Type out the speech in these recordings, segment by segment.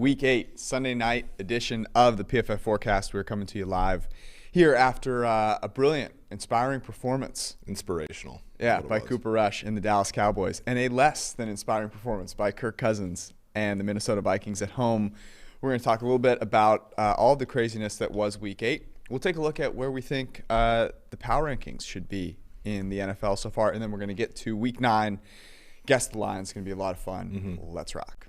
Week 8, Sunday night edition of the PFF Forecast. We're coming to you live here after a brilliant, inspiring performance. Inspirational. Yeah, by Cooper Rush and the Dallas Cowboys, and a less than inspiring performance by Kirk Cousins and the Minnesota Vikings at home. We're going to talk a little bit about all the craziness that was Week 8. We'll take a look at where we think the power rankings should be in the NFL so far, and then we're going to get to Week 9. Guess the line. It's going to be a lot of fun. Let's rock.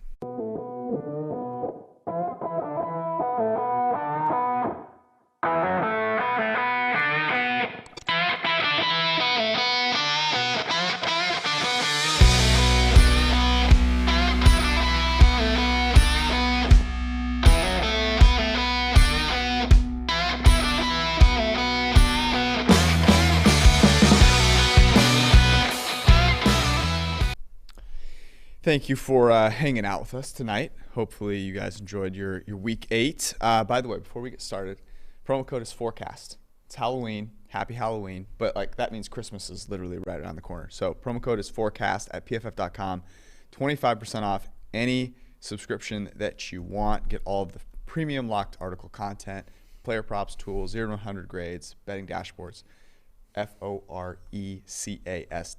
Thank you for hanging out with us tonight. Hopefully you guys enjoyed your Week 8. By the way, before we get started, promo code is Forecast. It's Halloween. Happy Halloween. But that means Christmas is literally right around the corner. So promo code is Forecast at pff.com. 25% off any subscription that you want. Get all of the premium locked article content, player props, tools, 0 to 100 grades, betting dashboards. Forecast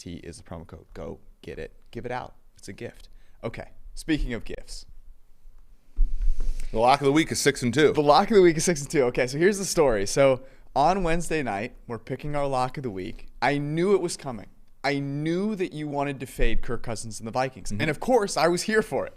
is the promo code. Go get it. Give it out. It's a gift. Okay, speaking of gifts. The lock of the week is 6-2. The lock of the week is 6-2. Okay, so here's the story. So on Wednesday night, we're picking our lock of the week. I knew it was coming. I knew that you wanted to fade Kirk Cousins and the Vikings. And of course, I was here for it.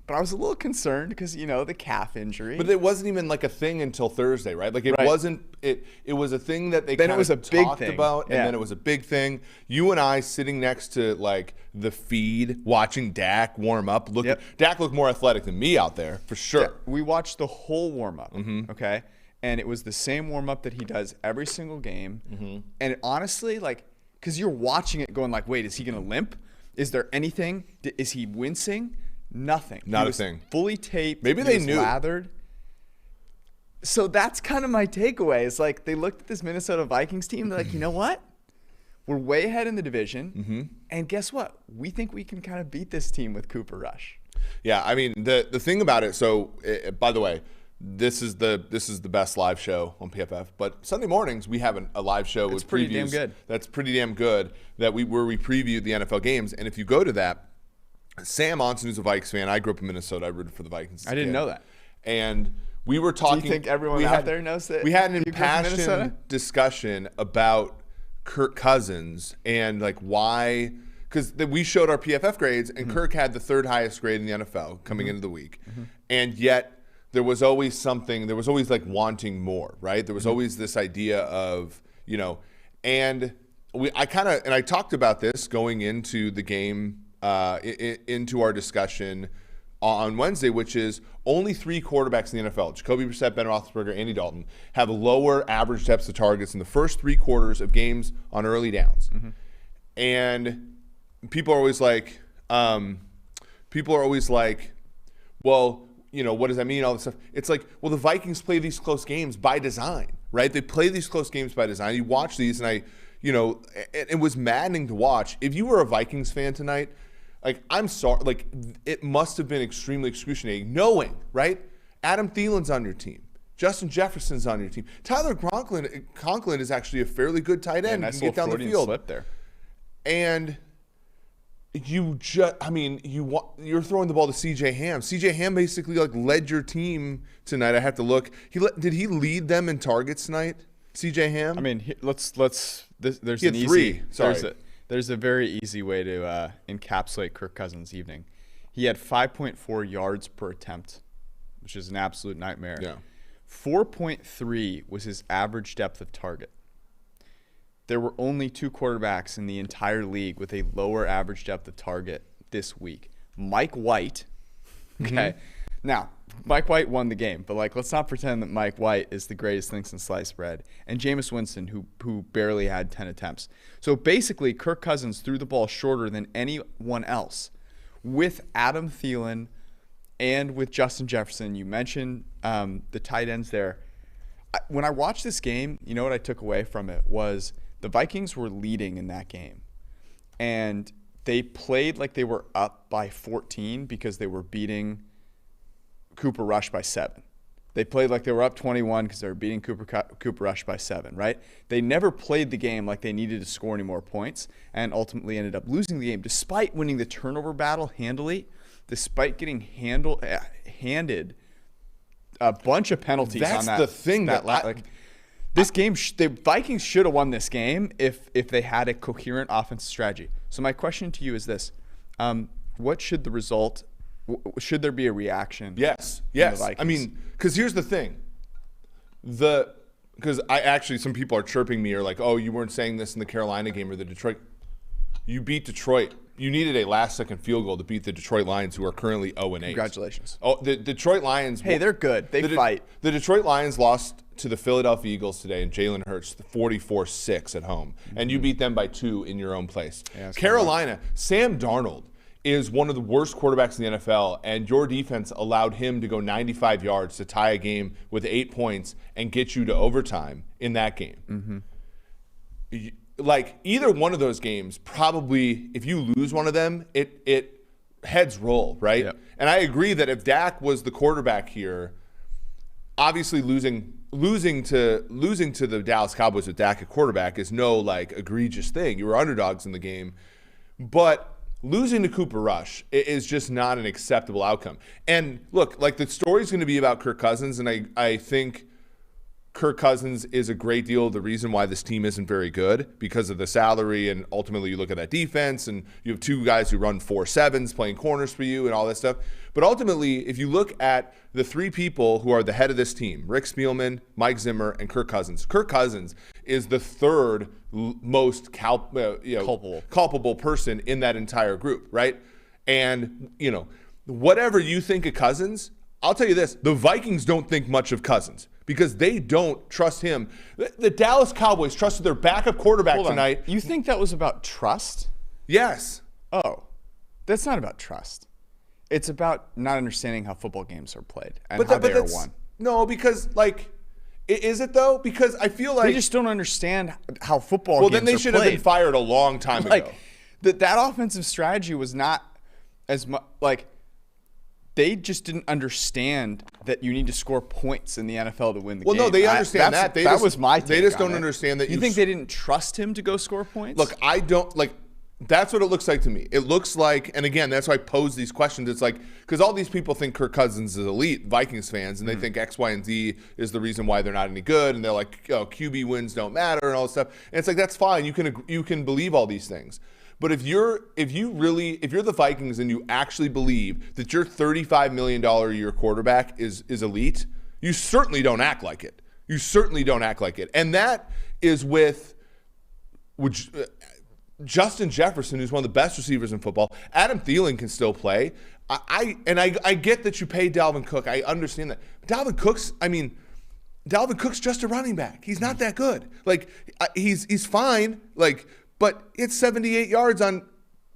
But I was a little concerned because, the calf injury. But it wasn't even like a thing until Thursday, right? Like it wasn't, it was a thing that they then kind it was of a big talked thing. about, and then it was a big thing. You and I sitting next to the feed, watching Dak warm up. Dak looked more athletic than me out there, for sure. Yeah, we watched the whole warm up, okay? And it was the same warm up that he does every single game. And it honestly, because you're watching it going wait, is he going to limp? Is there anything? Is he wincing? Nothing. Not a thing. Fully taped. Maybe they knew. Lathered. So that's kind of my takeaway. Is they looked at this Minnesota Vikings team. They're like, you know what? We're way ahead in the division. And guess what? We think we can kind of beat this team with Cooper Rush. Yeah, I mean, the thing about it, so by the way, this is the best live show on PFF. But Sunday mornings we have a live show with pretty previews. Damn good. That's pretty damn good. Where we preview the NFL games. And if you go to that, Sam Onson, who's a Vikings fan. I grew up in Minnesota. I rooted for the Vikings. I didn't know that. And we were talking. Do you think everyone out there knows that? We had an impassioned discussion about Kirk Cousins and why. Because we showed our PFF grades, and Kirk had the third highest grade in the NFL coming into the week, and yet. There was always something. There was always wanting more, right? There was always this idea of, and I talked about this going into the game, into our discussion on Wednesday, which is only 3 quarterbacks in the NFL, Jacoby Brissett, Ben Roethlisberger, Andy Dalton, have lower average depths of targets in the first 3 quarters of games on early downs, and people are always well. What does that mean? All this stuff. It's the Vikings play these close games by design, right? They play these close games by design. You watch these, and it was maddening to watch. If you were a Vikings fan tonight, I'm sorry, it must have been extremely excruciating knowing, right? Adam Thielen's on your team. Justin Jefferson's on your team. Tyler Conklin is actually a fairly good tight end. Nice can get down the field. Slip there. And you're throwing the ball to C.J. Ham. C.J. Ham basically led your team tonight. I have to look. Did he lead them in targets tonight? C.J. Ham. I mean, there's he had 3. There's a very easy way to encapsulate Kirk Cousins' evening. He had 5.4 yards per attempt, which is an absolute nightmare. Yeah. 4.3 was his average depth of target. There were only 2 quarterbacks in the entire league with a lower average depth of target this week. Mike White. Okay. Now, Mike White won the game, but let's not pretend that Mike White is the greatest thing since sliced bread. And Jameis Winston, who barely had 10 attempts. So basically, Kirk Cousins threw the ball shorter than anyone else with Adam Thielen and with Justin Jefferson. You mentioned the tight ends there. When I watched this game, you know what I took away from it was the Vikings were leading in that game. And they played like they were up by 14 because they were beating Cooper Rush by 7. They played like they were up 21 because they were beating Cooper Rush by 7, right? They never played the game like they needed to score any more points and ultimately ended up losing the game despite winning the turnover battle handily, despite getting handed a bunch of penalties on that. That's the thing. This game, the Vikings should have won this game if they had a coherent offensive strategy. So my question to you is this. What should the result – should there be a reaction? Yes. I mean, because here's the thing. Because some people are chirping me or like, oh, you weren't saying this in the Carolina game or the Detroit. You beat Detroit. You needed a last-second field goal to beat the Detroit Lions, who are currently 0-8. Congratulations. Oh, the Detroit Lions. Hey, they're good. They fight. The Detroit Lions lost to the Philadelphia Eagles today, and Jalen Hurts 44-6 at home. Mm-hmm. And you beat them by 2 in your own place. Yeah, Carolina, Sam Darnold is one of the worst quarterbacks in the NFL, and your defense allowed him to go 95 yards to tie a game with 8 points and get you to overtime in that game. Mm-hmm. Like, either one of those games, probably, if you lose one of them, it heads roll, right? Yep. And I agree that if Dak was the quarterback here, obviously losing to the Dallas Cowboys with Dak at quarterback is no, like, egregious thing. You were underdogs in the game. But losing to Cooper Rush is just not an acceptable outcome. And look, like, the story's going to be about Kirk Cousins, and I think Kirk Cousins is a great deal of the reason why this team isn't very good because of the salary, and ultimately you look at that defense, and you have 2 guys who run 4.7s playing corners for you and all that stuff. But ultimately, if you look at the 3 people who are the head of this team, Rick Spielman, Mike Zimmer, and Kirk Cousins is the 3rd most culpable person in that entire group, right? And, whatever you think of Cousins, I'll tell you this, the Vikings don't think much of Cousins because they don't trust him. The Dallas Cowboys trusted their backup quarterback tonight. You think that was about trust? Yes. Oh, that's not about trust. It's about not understanding how football games are played and how they are won. No, because, like, is it though? Because I feel like they just don't understand how football games are played. Well, then they should have been fired a long time ago. That offensive strategy was not as much like they just didn't understand that you need to score points in the NFL to win the game. Well, no, they understand that. That was my take. They just don't understand that. You think they didn't trust him to go score points? Look, I don't like. That's what it looks like to me. It looks like, and again, that's why I pose these questions. It's like, because all these people think Kirk Cousins is elite, Vikings fans, and they think X, Y, and Z is the reason why they're not any good, and they're like, QB wins don't matter and all this stuff. And it's like, that's fine. You can believe all these things. But if you're the Vikings and you actually believe that your $35 million a year quarterback is elite, you certainly don't act like it. You certainly don't act like it. And that is with Justin Jefferson, who's one of the best receivers in football. Adam Thielen can still play. I get that you pay Dalvin Cook. I understand that. Dalvin Cook's just a running back. He's not that good. Like, he's fine. Like, but it's 78 yards on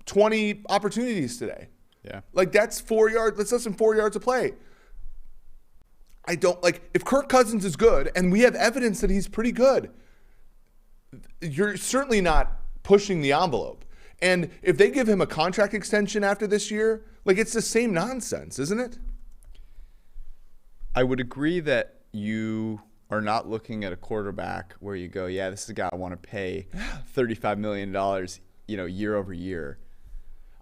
20 opportunities today. Yeah. Like, that's 4 yards. That's less than 4 yards of play. I don't like if Kirk Cousins is good, and we have evidence that he's pretty good. You're certainly not pushing the envelope. And if they give him a contract extension after this year, like, it's the same nonsense, isn't it? I would agree that you are not looking at a quarterback where you go, yeah, this is a guy I want to pay $35 million, year over year.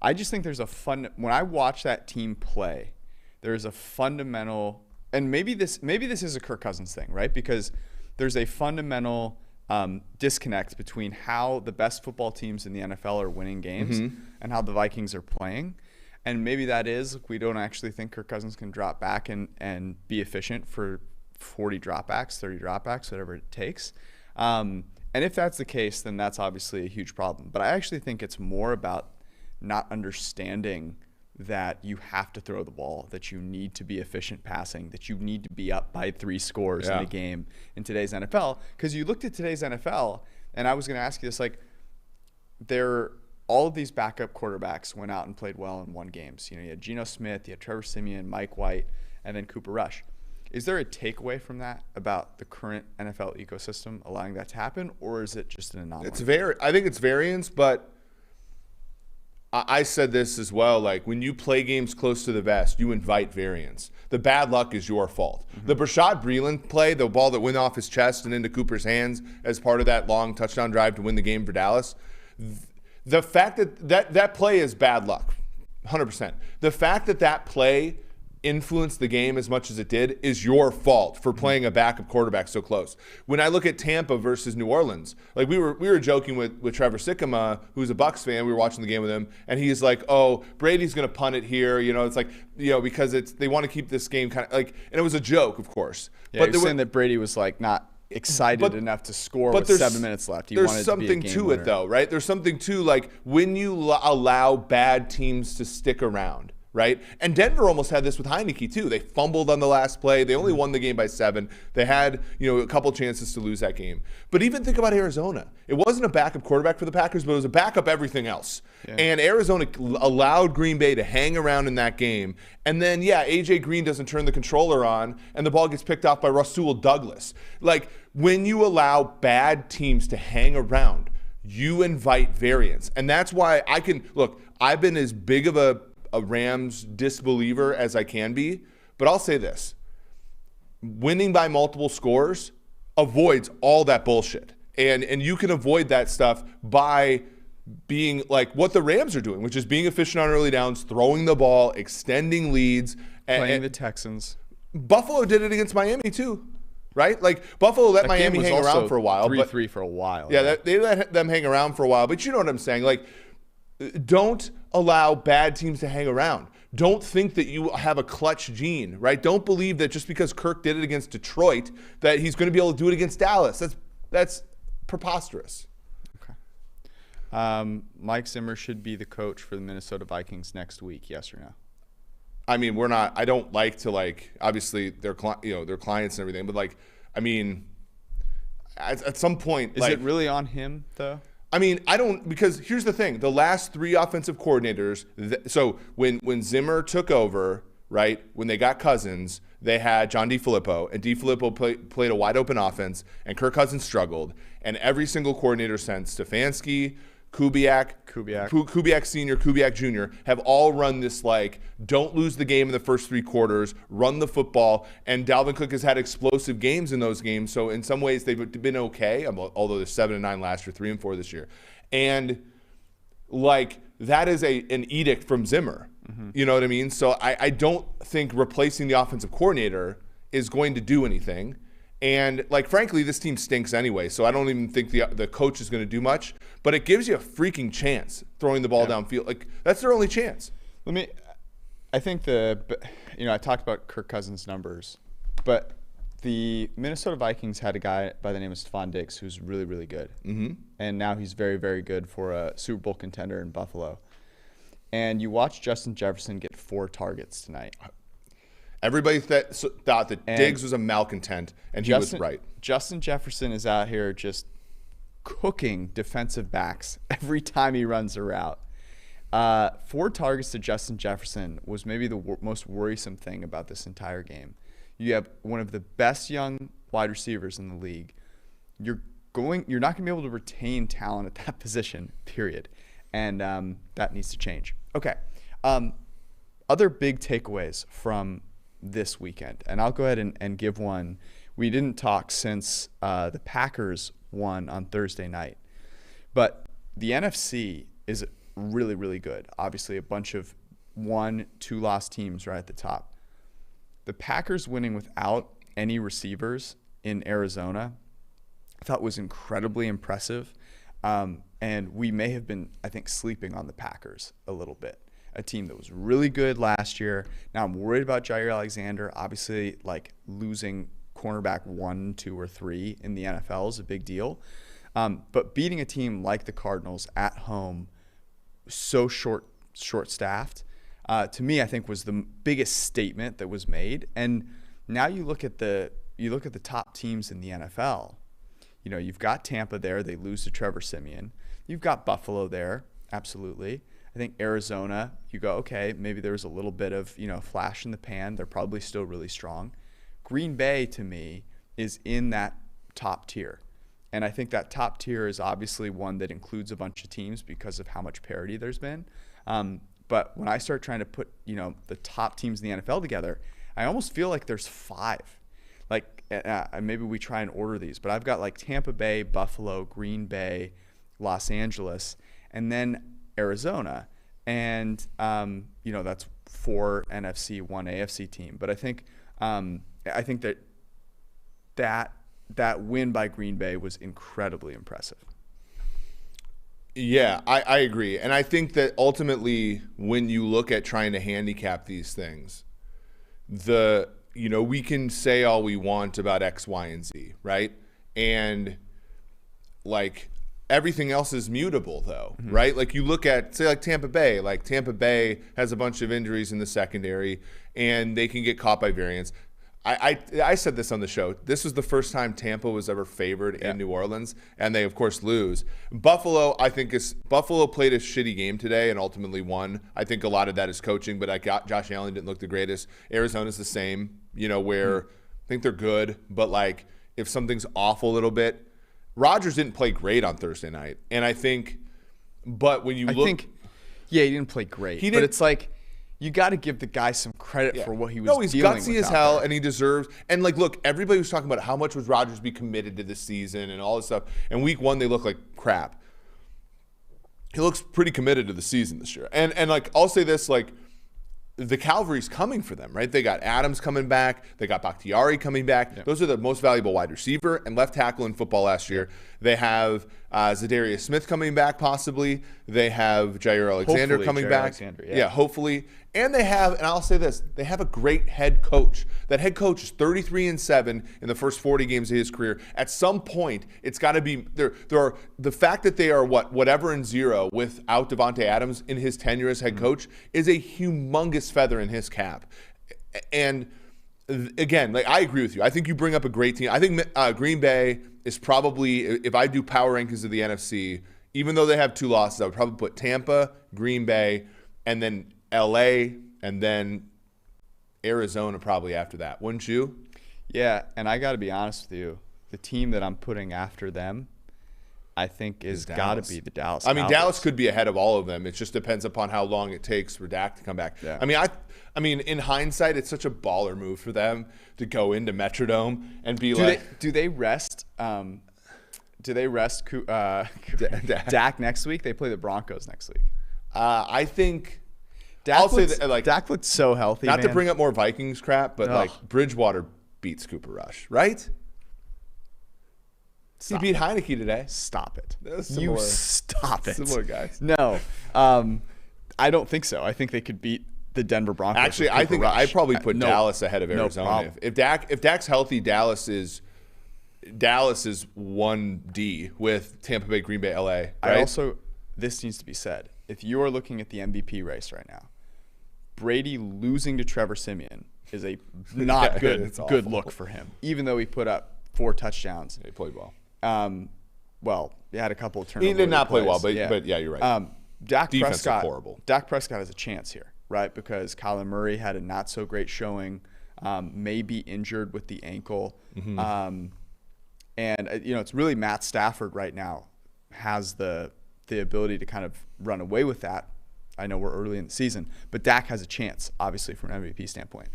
I just think there's when I watch that team play, there's a fundamental, and maybe this is a Kirk Cousins thing, right? Because there's a fundamental disconnect between how the best football teams in the NFL are winning games and how the Vikings are playing. And maybe that is, we don't actually think Kirk Cousins can drop back and be efficient for 40 dropbacks, 30 dropbacks, whatever it takes. And if that's the case, then that's obviously a huge problem. But I actually think it's more about not understanding that you have to throw the ball, that you need to be efficient passing, that you need to be up by 3 scores in a game in today's NFL. Because you looked at today's NFL, and I was going to ask you this, like, all of these backup quarterbacks went out and played well and won games. You had Geno Smith, you had Trevor Siemian, Mike White, and then Cooper Rush. Is there a takeaway from that about the current NFL ecosystem allowing that to happen, or is it just an anomaly? I think it's variance, but I said this as well. Like, when you play games close to the vest, you invite variance. The bad luck is your fault. The Brashad Breeland play, the ball that went off his chest and into Cooper's hands as part of that long touchdown drive to win the game for Dallas, the fact that play is bad luck, 100%. The fact that play influenced the game as much as it did is your fault for playing a backup quarterback so close. When I look at Tampa versus New Orleans, like we were joking with Trevor Sikkema, who's a Bucs fan. We were watching the game with him, and he's like, "Oh, Brady's going to punt it here." It's like, because they want to keep this game kind of like, and it was a joke, of course. Yeah, but you're saying that Brady was like not excited enough to score with 7 minutes left. There's something to it, though, right? There's something to, like, when you allow bad teams to stick around. Right? And Denver almost had this with Heineke too. They fumbled on the last play. They only won the game by 7. They had, a couple chances to lose that game. But even think about Arizona. It wasn't a backup quarterback for the Packers, but it was a backup everything else. Yeah. And Arizona allowed Green Bay to hang around in that game. And then, AJ Green doesn't turn the controller on, and the ball gets picked off by Rasul Douglas. Like, when you allow bad teams to hang around, you invite variance. And that's why I've been as big of a Rams disbeliever as I can be, but I'll say this: winning by multiple scores avoids all that bullshit, and you can avoid that stuff by being like what the Rams are doing, which is being efficient on early downs, throwing the ball, extending leads, playing the Texans. Buffalo did it against Miami too, right? Like, Buffalo let Miami hang around for a while, 3-3 for a while. Yeah, they let them hang around for a while, but you know what I'm saying? Like, don't allow bad teams to hang around. Don't think that you have a clutch gene, right? Don't believe that just because Kirk did it against Detroit that he's going to be able to do it against Dallas. That's preposterous. Okay. Mike Zimmer should be the coach for the Minnesota Vikings next week. Yes or no? I mean, we're not. I don't like to obviously their clients and everything, but at some point, is it really on him though? I mean, I don't, because here's the thing. The last 3 offensive coordinators, so when Zimmer took over, right, when they got Cousins, they had John DeFilippo, and DeFilippo played a wide-open offense, and Kirk Cousins struggled. And every single coordinator since, Stefanski, Kubiak Sr., Kubiak Jr., have all run this, don't lose the game in the first 3 quarters, run the football, and Dalvin Cook has had explosive games in those games, so in some ways they've been okay, although they're 7-9 last year, 3-4 this year. And, that is an edict from Zimmer. Mm-hmm. You know what I mean? So I don't think replacing the offensive coordinator is going to do anything. And, frankly, this team stinks anyway, so I don't even think the coach is going to do much. But it gives you a freaking chance throwing the ball downfield. That's their only chance. I think I talked about Kirk Cousins' numbers, but the Minnesota Vikings had a guy by the name of Stephon Diggs who's really, really good. Mm-hmm. And now he's very, very good for a Super Bowl contender in Buffalo. And you watch Justin Jefferson get 4 targets tonight. Everybody thought that Diggs was a malcontent, and he was right. Justin Jefferson is out here just cooking defensive backs every time he runs a route. 4 targets to Justin Jefferson was maybe the most worrisome thing about this entire game. You have one of the best young wide receivers in the league. You're not going to be able to retain talent at that position, period. And that needs to change. Okay. Other big takeaways from this weekend, and I'll go ahead and give one. We didn't talk since the Packers won on Thursday night, but the NFC is really, really good. Obviously, a bunch of 1-2 loss teams right at the top. The Packers winning without any receivers in Arizona, I thought was incredibly impressive, and we may have been, I think, sleeping on the Packers a little bit. A team that was really good last year. Now I'm worried about Jair Alexander. Obviously, losing cornerback 1, 2, or 3 in the NFL is a big deal. But beating a team like the Cardinals at home, so short-staffed, to me, I think was the biggest statement that was made. And now you look at the top teams in the NFL. You've got Tampa there. They lose to Trevor Siemian. You've got Buffalo there. Absolutely. I think Arizona, you go, okay, maybe there was a little bit of, flash in the pan. They're probably still really strong. Green Bay, to me, is in that top tier. And I think that top tier is obviously one that includes a bunch of teams because of how much parity there's been. But when I start trying to put, the top teams in the NFL together, I almost feel like there's 5. Like, maybe we try and order these, but I've got like Tampa Bay, Buffalo, Green Bay, Los Angeles, and then Arizona. And, that's 4 NFC, 1 AFC team. But I think that win by Green Bay was incredibly impressive. Yeah, I agree. And I think that ultimately when you look at trying to handicap these things, we can say all we want about X, Y, and Z, right? And like everything else is mutable though, right? Like you look at, say, like Tampa Bay has a bunch of injuries in the secondary and they can get caught by variance. I said this on the show. This was the first time Tampa was ever favored in New Orleans, and they, of course, lose. Buffalo played a shitty game today and ultimately won. I think a lot of that is coaching, but Josh Allen didn't look the greatest. Arizona's the same, where I think they're good, but like if something's off a little bit. Rodgers didn't play great on Thursday night, and I think, but when you look. He didn't play great, but it's like, you got to give the guy some credit for what he was dealing with. No, he's gutsy as hell, and he deserves. And like, look, everybody was talking about how much would Rodgers be committed to this season and all this stuff. And week 1, they look like crap. He looks pretty committed to the season this year. And like, I'll say this, like, the cavalry's coming for them, right? They got Adams coming back. They got Bakhtiari coming back. Yep. Those are the most valuable wide receiver and left tackle in football last year. They have Zadarius Smith coming back, possibly. They have Jair Alexander coming back. Hopefully. And they have, and I'll say this, they have a great head coach. That head coach is 33-7 in the first 40 games of his career. At some point, it's got to be the fact that they are whatever and 0 without Devontae Adams in his tenure as head coach is a humongous feather in his cap. And again, like, I agree with you. I think you bring up a great team. I think Green Bay is probably, if I do power rankings of the NFC, even though they have 2 losses, I would probably put Tampa, Green Bay, and then LA, and then Arizona probably after that. Wouldn't you? Yeah, and I got to be honest with you. The team that I'm putting after them, I think, is got to be the Dallas Cowboys. I mean, Dallas could be ahead of all of them. It just depends upon how long it takes for Dak to come back. Yeah. I mean, in hindsight, it's such a baller move for them to go into Metrodome and be do they rest? Do they rest Dak next week? They play the Broncos next week. I think. Dak looked so healthy. Not to bring up more Vikings crap, but like Bridgewater beats Cooper Rush, right? He beat Heineke today. Stop it. You stop it. Similar guys. No, I don't think so. I think they could beat the Denver Broncos. Actually, I think I'd probably put Dallas ahead of Arizona. If Dak's healthy, Dallas is 1D with Tampa Bay, Green Bay, LA. Right? This needs to be said. If you are looking at the MVP race right now, Brady losing to Trevor Siemian is a not good look for him, even though he put up 4 touchdowns. Yeah, he played well. He had a couple of turnovers. He did not play well, but yeah, you're right. Dak Defense is horrible. Dak Prescott has a chance here, right? Because Kyler Murray had a not so great showing, may be injured with the ankle. And it's really Matt Stafford right now has the ability to kind of run away with that. I know we're early in the season, but Dak has a chance, obviously, from an MVP standpoint.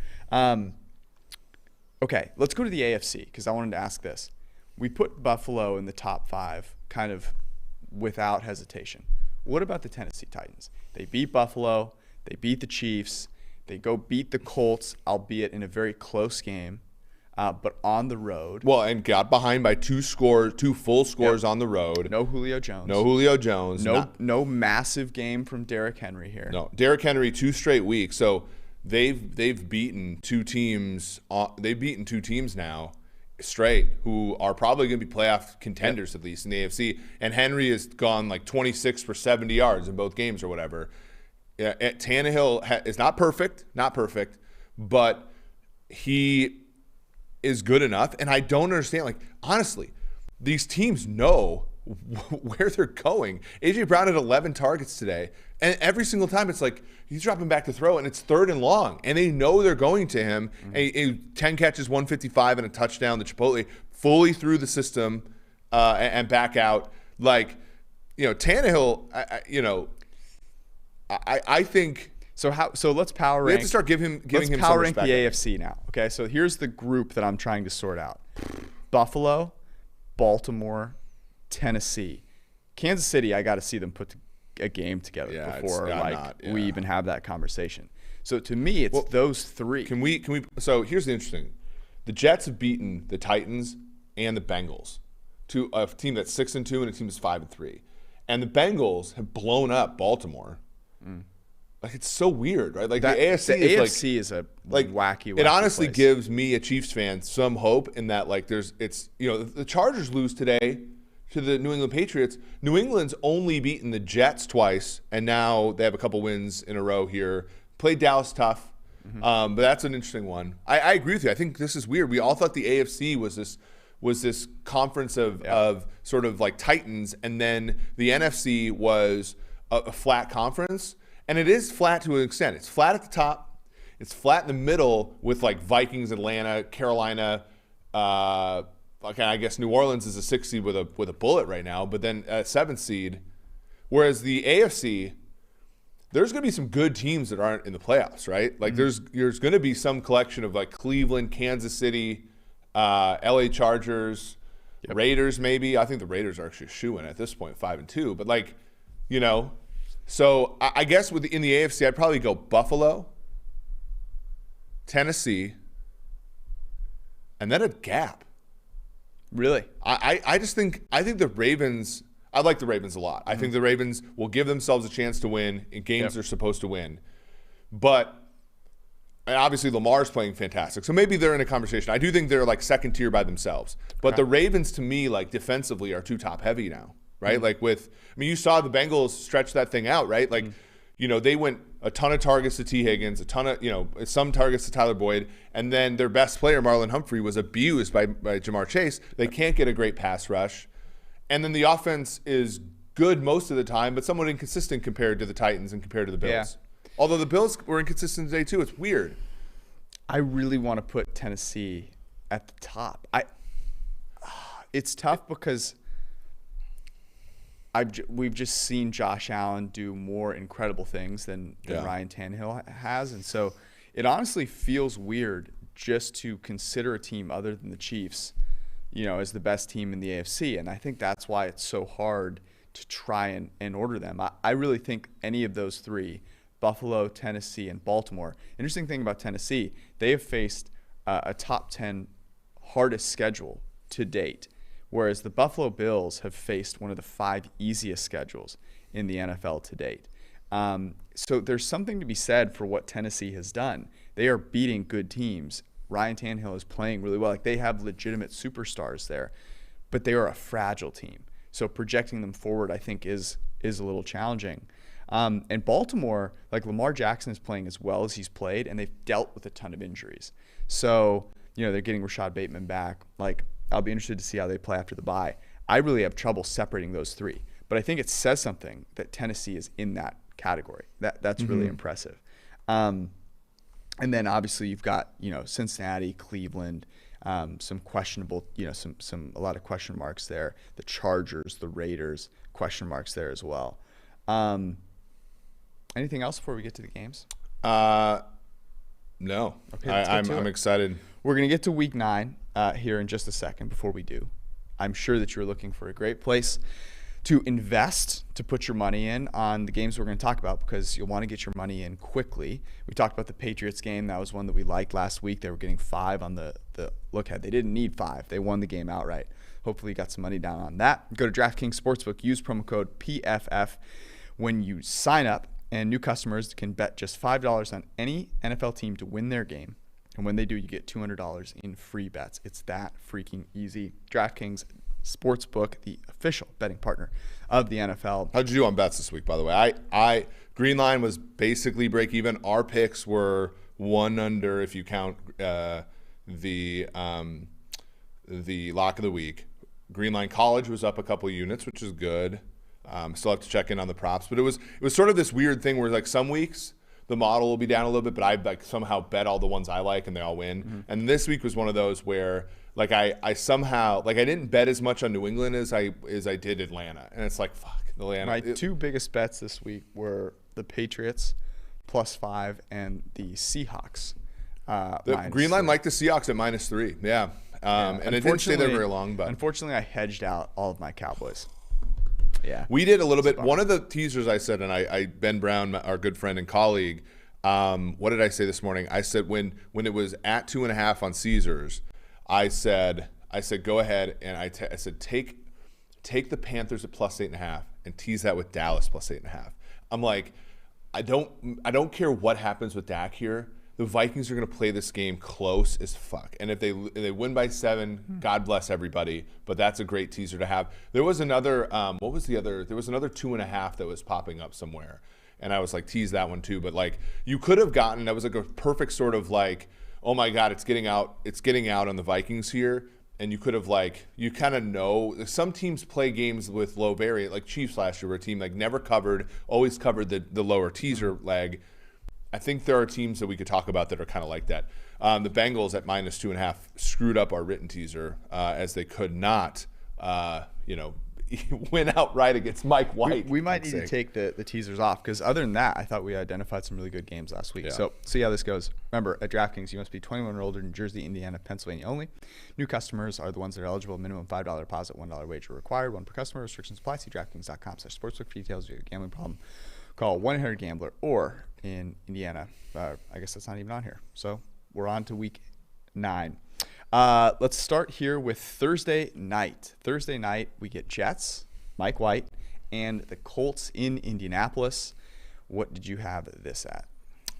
Okay, let's go to the AFC because I wanted to ask this. We put Buffalo in the top 5 kind of without hesitation. What about the Tennessee Titans? They beat Buffalo. They beat the Chiefs. They go beat the Colts, albeit in a very close game, but on the road. Well, and got behind by 2 full scores on the road. No Julio Jones. No massive game from Derrick Henry here. No, Derrick Henry 2 straight weeks. So they've beaten 2 teams. They've beaten 2 teams now straight who are probably going to be playoff contenders at least in the AFC. And Henry has gone like 26 for 70 yards in both games or whatever. Tannehill is not perfect, but he is good enough. And I don't understand, like, honestly, these teams know where they're going. A.J. Brown had 11 targets today. And every single time it's like he's dropping back to throw, and it's 3rd and long. And they know they're going to him. 10 catches, 155, and a touchdown. The Chipotle fully through the system and back out. Like, Tannehill, I think. So let's power rank. We have to start giving him some respect. Let's power rank the AFC now. Okay, so here's the group that I'm trying to sort out: Buffalo, Baltimore, Tennessee, Kansas City. I got to see them put a game together before we even have that conversation. So to me, it's those three. Can we? So here's the interesting: the Jets have beaten the Titans and the Bengals, to a team that's 6-2 and a team that's 5-3, and the Bengals have blown up Baltimore. Like, it's so weird, right? Like, the AFC is a wacky it honestly place. gives me, a Chiefs fan, some hope in that, like, the Chargers lose today to the New England Patriots. New England's only beaten the Jets twice, and now they have a couple wins in a row here. Played Dallas tough, but that's an interesting one. I agree with you. I think this is weird. We all thought the AFC was this conference of sort of like Titans, and then the NFC was a flat conference. And it is flat to an extent. It's flat at the top. It's flat in the middle with like Vikings, Atlanta, Carolina. I guess New Orleans is a 6th seed with a bullet right now, but then a 7th seed. Whereas the AFC, there's going to be some good teams that aren't in the playoffs, right? Like there's going to be some collection of like Cleveland, Kansas City, LA Chargers, Raiders maybe. I think the Raiders are actually shoo-in at this point, 5-2. But like, so I guess in the AFC, I'd probably go Buffalo, Tennessee, and then a gap. Really? I think the Ravens, I like the Ravens a lot. I think the Ravens will give themselves a chance to win in games they're supposed to win. But and obviously Lamar's playing fantastic. So maybe they're in a conversation. I do think they're like second tier by themselves. But the Ravens, to me, like defensively are too top heavy now. Right? Like you saw the Bengals stretch that thing out, right? Like, they went a ton of targets to T. Higgins, a ton of, some targets to Tyler Boyd, and then their best player, Marlon Humphrey, was abused by Jamar Chase. They can't get a great pass rush. And then the offense is good most of the time, but somewhat inconsistent compared to the Titans and compared to the Bills. Yeah. Although the Bills were inconsistent today too. It's weird. I really want to put Tennessee at the top. It's tough because we've just seen Josh Allen do more incredible things than Ryan Tannehill has. And so it honestly feels weird just to consider a team other than the Chiefs, as the best team in the AFC. And I think that's why it's so hard to try and order them. I really think any of those three, Buffalo, Tennessee, and Baltimore. Interesting thing about Tennessee, they have faced a top 10 hardest schedule to date. Whereas the Buffalo Bills have faced one of the 5 easiest schedules in the NFL to date. So there's something to be said for what Tennessee has done. They are beating good teams. Ryan Tannehill is playing really well. Like, they have legitimate superstars there, but they are a fragile team. So projecting them forward, I think, is a little challenging. And Baltimore, like, Lamar Jackson is playing as well as he's played, and they've dealt with a ton of injuries. So, they're getting Rashad Bateman back. Like, I'll be interested to see how they play after the bye. I really have trouble separating those three. But I think it says something that Tennessee is in that category. That's really impressive. And then obviously you've got, Cincinnati, Cleveland, some questionable, a lot of question marks there. The Chargers, the Raiders, question marks there as well. Anything else before we get to the games? No. Okay, I'm excited. We're going to get to week 9 here in just a second. Before we do, I'm sure that you're looking for a great place to invest, to put your money in on the games we're going to talk about, because you'll want to get your money in quickly. We talked about the Patriots game. That was one that we liked last week. They were getting 5 on the look ahead. They didn't need 5. They won the game outright. Hopefully you got some money down on that. Go to DraftKings Sportsbook. Use promo code PFF when you sign up, and new customers can bet just $5 on any NFL team to win their game. And when they do, you get $200 in free bets. It's that freaking easy. DraftKings Sportsbook, the official betting partner of the NFL. How'd you do on bets this week, by the way? I Green Line was basically break even. Our picks were 1 under if you count the lock of the week. Green Line College was up a couple units, which is good. Still have to check in on the props, but it was sort of this weird thing where like some weeks the model will be down a little bit, but I like somehow bet all the ones I like and they all win. Mm-hmm. And this week was one of those where like I somehow like I didn't bet as much on New England as I did Atlanta, and it's like fuck Atlanta. My 2 biggest bets this week were the Patriots +5, and the Seahawks The green line liked the Seahawks at -3. Yeah. And it didn't stay there very long. But unfortunately, I hedged out all of my Cowboys. Yeah. We did a little bit. One of the teasers I said, and Ben Brown, our good friend and colleague, what did I say this morning? I said when it was at 2.5 on Caesars, I said go ahead, and I said take the Panthers at +8.5 and tease that with Dallas +8.5. I'm like, I don't care what happens with Dak here. The Vikings are going to play this game close as fuck. And if they win by 7, God bless everybody. But that's a great teaser to have. There was another, what was the other? There was another 2.5 that was popping up somewhere. And I was like, tease that one too. But like, you could have gotten, that was like a perfect sort of like, oh my God, it's getting out on the Vikings here. And you could have like, you kind of know, some teams play games with low variant, like Chiefs last year were a team like never covered, always covered the lower teaser leg. I think there are teams that we could talk about that are kind of like that. The Bengals at -2.5 screwed up our written teaser as they could not, win outright against Mike White. We might need to take the teasers off because other than that, I thought we identified some really good games last week. Yeah. So see how this goes. Remember, at DraftKings, you must be 21 or older, New Jersey, Indiana, Pennsylvania only. New customers are the ones that are eligible. Minimum $5 deposit, $1 wager required. One per customer. Restrictions apply. See DraftKings.com/sportsbook for details. If you have a gambling problem, call 1-800-GAMBLER or in Indiana, I guess that's not even on here. So we're on to week 9. Let's start here with Thursday night. Thursday night, we get Jets, Mike White, and the Colts in Indianapolis. What did you have this at?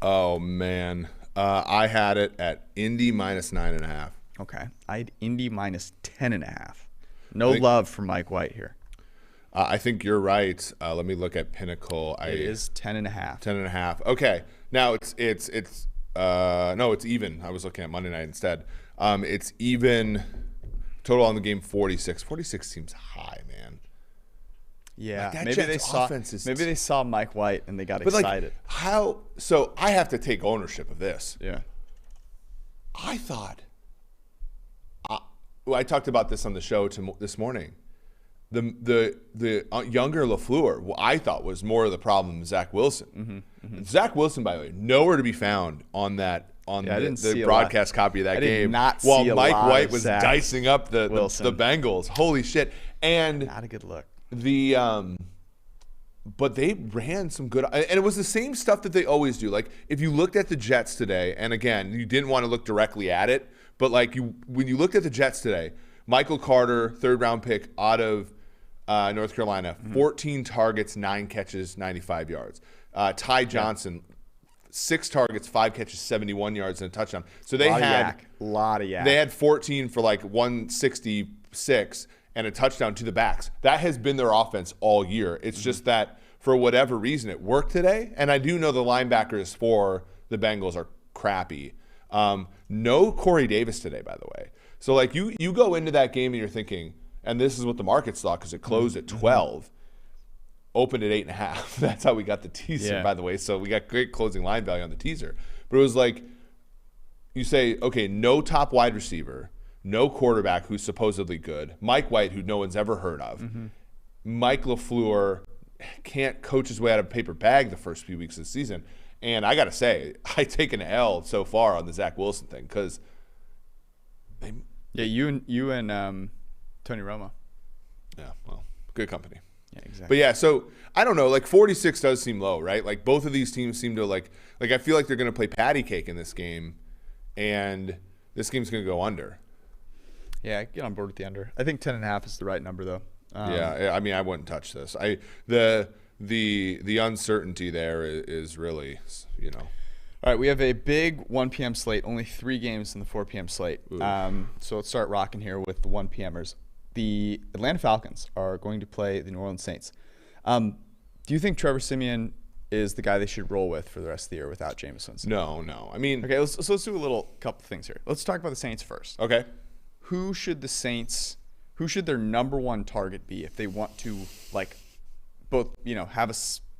Oh, man. I had it at Indy -9.5. Okay. I had Indy -10.5. No love for Mike White here. I think you're right. Let me look at Pinnacle. It is 10.5. 10.5. Okay. Now it's even. I was looking at Monday night instead. It's even. Total on the game 46. 46 seems high, man. Yeah. Like maybe they saw Mike White and they got excited. Like, how? So I have to take ownership of this. Yeah. I thought. I talked about this on the show this morning. The younger LaFleur, I thought was more of the problem than Zach Wilson. Zach Wilson, by the way, nowhere to be found on the broadcast copy of that game. While Mike White was dicing up the Bengals. Holy shit! And not a good look. But they ran some good, and it was the same stuff that they always do. Like if you looked at the Jets today, and again, you didn't want to look directly at it, but like when you looked at the Jets today, Michael Carter, 3rd-round pick out of North Carolina, 14 targets, 9 catches, 95 yards. Ty Johnson, 6 targets, 5 catches, 71 yards, and a touchdown. So they had a lot of yak. They had 14 for like 166 and a touchdown to the backs. That has been their offense all year. It's just that for whatever reason it worked today. And I do know the linebackers for the Bengals are crappy. No Corey Davis today, by the way. So like you go into that game and you're thinking, and this is what the markets thought because it closed at 12, opened at 8.5. That's how we got the teaser, by the way. So we got great closing line value on the teaser. But it was like you say, okay, no top wide receiver, no quarterback who's supposedly good, Mike White, who no one's ever heard of, Mike LaFleur can't coach his way out of a paper bag the first few weeks of the season. And I got to say, I take an L so far on the Zach Wilson thing because you and Tony Romo. Yeah, well, good company. Yeah, exactly. But yeah, so I don't know. Like 46 does seem low, right? Like both of these teams seem to like I feel like they're going to play patty cake in this game, and this game's going to go under. Yeah, get on board with the under. I think 10.5 is the right number, though. Yeah, I mean, I wouldn't touch this. The uncertainty there is really, All right, we have a big 1 p.m. slate. Only 3 games in the 4 p.m. slate. So let's start rocking here with the 1 p.m.ers. The Atlanta Falcons are going to play the New Orleans Saints. Do you think Trevor Siemian is the guy they should roll with for the rest of the year without Jameis Winston? No. I mean, okay, let's do a couple things here. Let's talk about the Saints first. Okay. Who should their number one target be if they want to both have a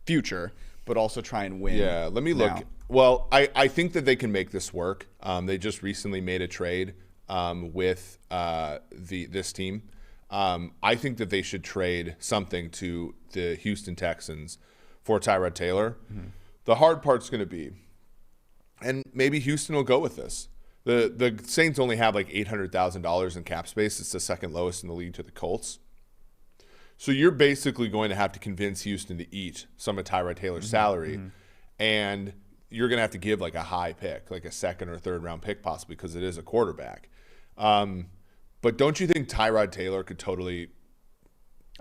future but also try and win? Yeah, let me look. Well, I think that they can make this work. They just recently made a trade with this team. I think that they should trade something to the Houston Texans for Tyrod Taylor. The hard part's going to be, and maybe Houston will go with this. The Saints only have like $800,000 in cap space. It's the second lowest in the league to the Colts. So you're basically going to have to convince Houston to eat some of Tyrod Taylor's salary, and you're going to have to give like a high pick, like a second or third round pick possibly, because it is a quarterback. But don't you think Tyrod Taylor could totally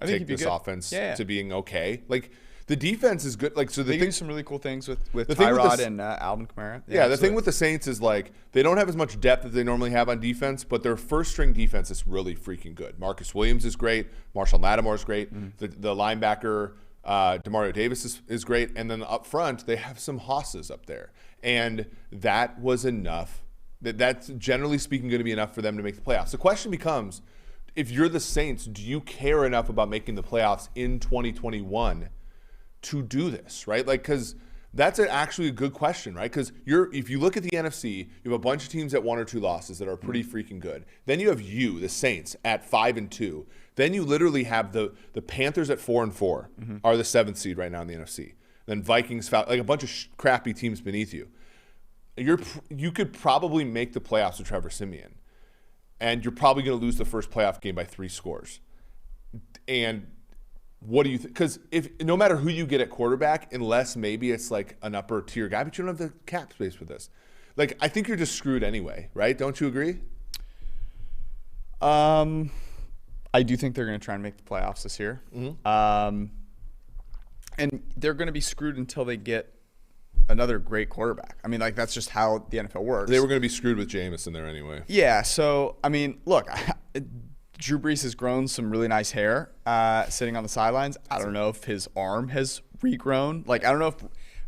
take this offense to being okay? Like, the defense is good. Like, so they do some really cool things with Tyrod and Alvin Kamara. Yeah, the thing with the Saints is like they don't have as much depth as they normally have on defense, but their first string defense is really freaking good. Marcus Williams is great. Marshall Lattimore is great. The linebacker Demario Davis is great, and then up front they have some hosses up there, and that was enough. That's generally speaking going to be enough for them to make the playoffs. The question becomes, if you're the Saints, do you care enough about making the playoffs in 2021 to do this, right? Like, because that's actually a good question, right? Because if you look at the NFC, you have a bunch of teams at 1 or 2 losses that are pretty freaking good. Then you have the Saints, at 5-2. Then you literally have the Panthers at 4-4, are the 7th seed right now in the NFC. Then Vikings, like a bunch of crappy teams beneath you. You could probably make the playoffs with Trevor Siemian, and you're probably going to lose the first playoff game by 3 scores. And what do you think? Because no matter who you get at quarterback, unless maybe it's like an upper tier guy, but you don't have the cap space for this. Like, I think you're just screwed anyway, right? Don't you agree? I do think they're going to try and make the playoffs this year. And they're going to be screwed until they get another great quarterback. I mean, like, that's just how the NFL works. They were going to be screwed with Jameis there anyway. Yeah. So, I mean, look, Drew Brees has grown some really nice hair sitting on the sidelines. I don't know if his arm has regrown. Like, I don't know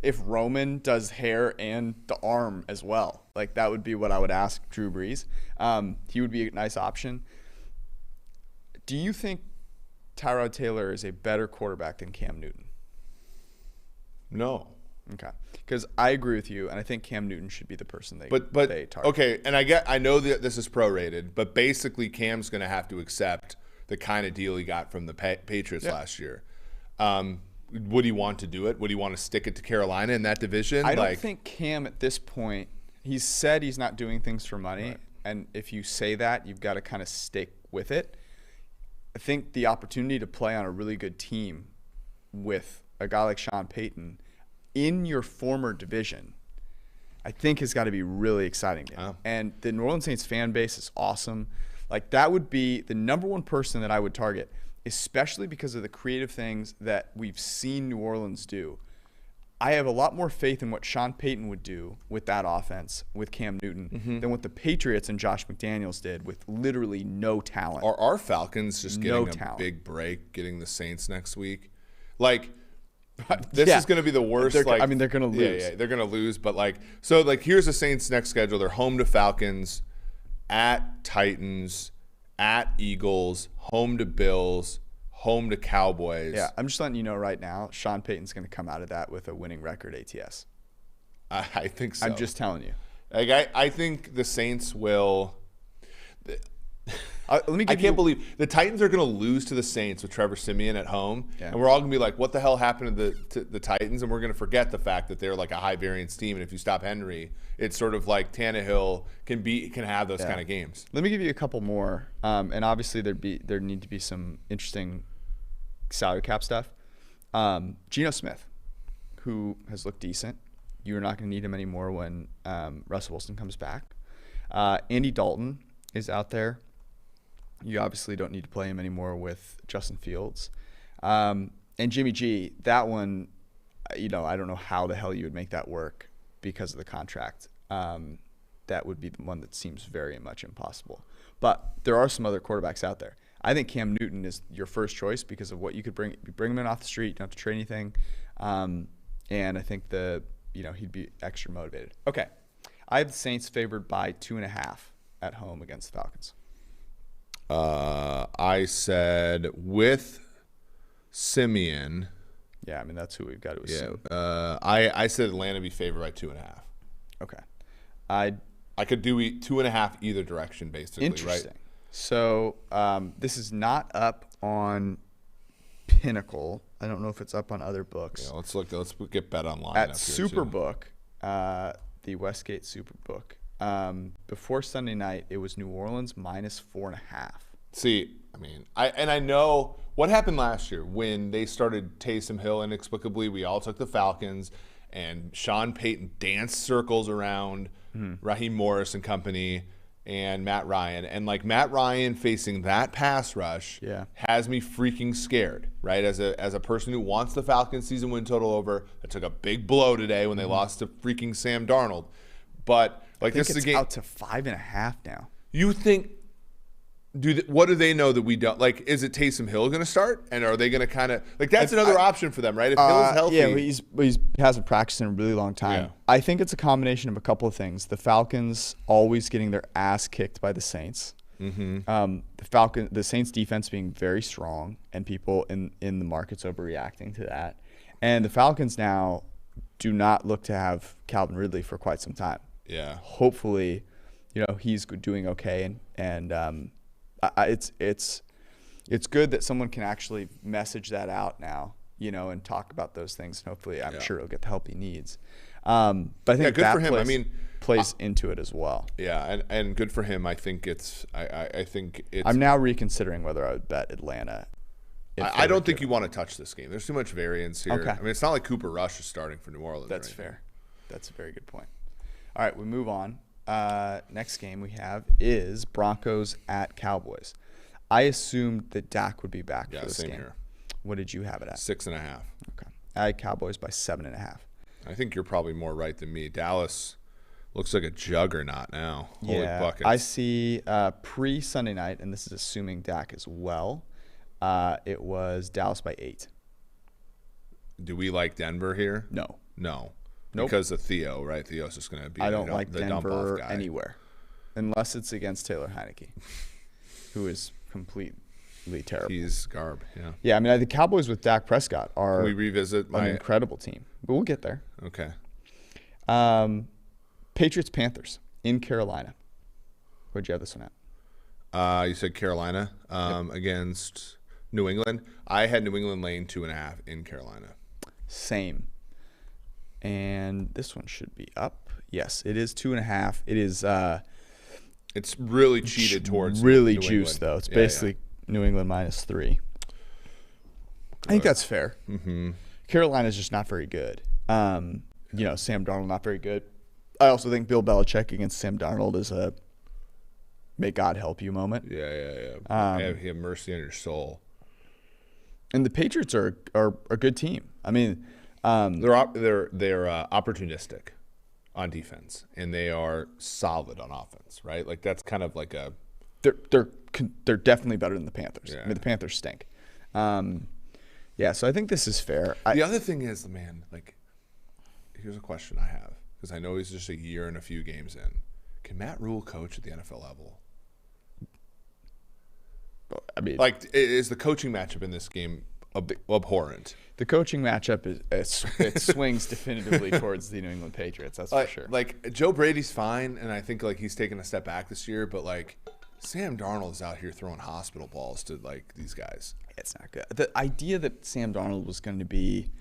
if Roman does hair and the arm as well. Like, that would be what I would ask Drew Brees. He would be a nice option. Do you think Tyrod Taylor is a better quarterback than Cam Newton? No. Okay. Because I agree with you, and I think Cam Newton should be the person they target. Okay, and I know that this is prorated, but basically Cam's going to have to accept the kind of deal he got from the Patriots last year. Would he want to do it? Would he want to stick it to Carolina in that division? I don't think Cam at this point, he's said he's not doing things for money, right. And if you say that, you've got to kind of stick with it. I think the opportunity to play on a really good team with a guy like Sean Payton in your former division, I think has got to be really exciting to him. Oh. And the New Orleans Saints fan base is awesome. Like, that would be the number one person that I would target, especially because of the creative things that we've seen New Orleans do. I have a lot more faith in what Sean Payton would do with that offense with Cam Newton than what the Patriots and Josh McDaniels did with literally no talent. Are our Falcons just getting a big break, getting the Saints next week? Like, this is going to be the worst. They're going to lose. Yeah, they're going to lose. But here's the Saints' next schedule. They're home to Falcons, at Titans, at Eagles, home to Bills, home to Cowboys. Yeah, I'm just letting you know right now, Sean Payton's going to come out of that with a winning record ATS. I think so. I'm just telling you. Like, I think the Saints will. I can't believe the Titans are going to lose to the Saints with Trevor Siemian at home, and we're all going to be like, "What the hell happened to the Titans?" And we're going to forget the fact that they're like a high variance team, and if you stop Henry, it's sort of like Tannehill can have those kind of games. Let me give you a couple more, and obviously there need to be some interesting salary cap stuff. Geno Smith, who has looked decent. You're not going to need him anymore when Russell Wilson comes back. Andy Dalton is out there. You obviously don't need to play him anymore with Justin Fields. And Jimmy G, that one, I don't know how the hell you would make that work because of the contract. That would be the one that seems very much impossible. But there are some other quarterbacks out there. I think Cam Newton is your first choice because of what you could bring. You bring him in off the street, you don't have to trade anything. And I think he'd be extra motivated. Okay. I have the Saints favored by 2.5 at home against the Falcons. I said with Siemian. Yeah, I mean, that's who we've got to assume. Yeah, I said Atlanta be favored by 2.5. Okay. I could do 2.5 either direction, basically. Interesting. Right? So this is not up on Pinnacle. I don't know if it's up on other books. Yeah, let's look. Let's get Bet Online At up here too. Superbook, the Westgate Superbook. Before Sunday night, it was New Orleans -4.5. See, I mean, I know what happened last year when they started Taysom Hill inexplicably. We all took the Falcons, and Sean Payton danced circles around Raheem Morris and company and Matt Ryan. And like Matt Ryan facing that pass rush has me freaking scared, right? As a person who wants the Falcons season win total over, I took a big blow today when they lost to freaking Sam Darnold. But like this is a game out to 5.5 now. You think? What do they know that we don't? Like, is it Taysom Hill going to start? And are they going to kind of – like, that's another option for them, right? If Hill's healthy. Yeah, he hasn't practiced in a really long time. Yeah. I think it's a combination of a couple of things. The Falcons always getting their ass kicked by the Saints. The Saints defense being very strong and people in the market's overreacting to that. And the Falcons now do not look to have Calvin Ridley for quite some time. Yeah. Hopefully, he's doing okay and it's good that someone can actually message that out now, and talk about those things. And hopefully, I'm sure he'll get the help he needs. But I think good for him. Plays into it as well. Yeah, and good for him. I think it's. I think it's. I'm now reconsidering whether I would bet Atlanta. I don't think you want to touch this game. There's too much variance here. Okay. I mean, it's not like Cooper Rush is starting for New Orleans. That's fair. That's a very good point. All right, we move on. Next game we have is Broncos at Cowboys. I assumed that Dak would be back for this game. Here. What did you have it at? 6.5. Okay. I had Cowboys by 7.5. I think you're probably more right than me. Dallas looks like a juggernaut now. Holy buckets. I see pre-Sunday night, and this is assuming Dak as well, it was Dallas by 8. Do we like Denver here? No. Nope. Because of Theo, right? Theo's just going to be I don't like Denver anywhere unless it's against Taylor Heineke, who is completely terrible. He's garb, yeah. Yeah, I mean, the Cowboys with Dak Prescott are Can we revisit an incredible team. But we'll get there. Okay. Patriots-Panthers in Carolina. Where'd you have this one at? You said Carolina against New England. I had New England laying 2.5 in Carolina. Same. And this one should be up. Yes, it is 2.5. It is. It's really cheated towards really New juiced England. Though. It's basically New England -3. I think that's fair. Carolina's just not very good. Sam Darnold not very good. I also think Bill Belichick against Sam Darnold is a may God help you moment. Yeah. Have mercy on your soul. And the Patriots are a good team. I mean, they're opportunistic on defense, and they are solid on offense, right? Like that's kind of like a. They're definitely better than the Panthers. Yeah. I mean, the Panthers stink. So I think this is fair. The other thing is, man, like, here's a question I have because I know he's just a year and a few games in. Can Matt Rule coach at the NFL level? I mean, like, is the coaching matchup in this game abhorrent? The coaching matchup it swings definitively towards the New England Patriots. That's for sure. Like Joe Brady's fine, and I think like he's taken a step back this year. But like Sam Darnold is out here throwing hospital balls to like these guys. It's not good. The idea that Sam Darnold was going to be.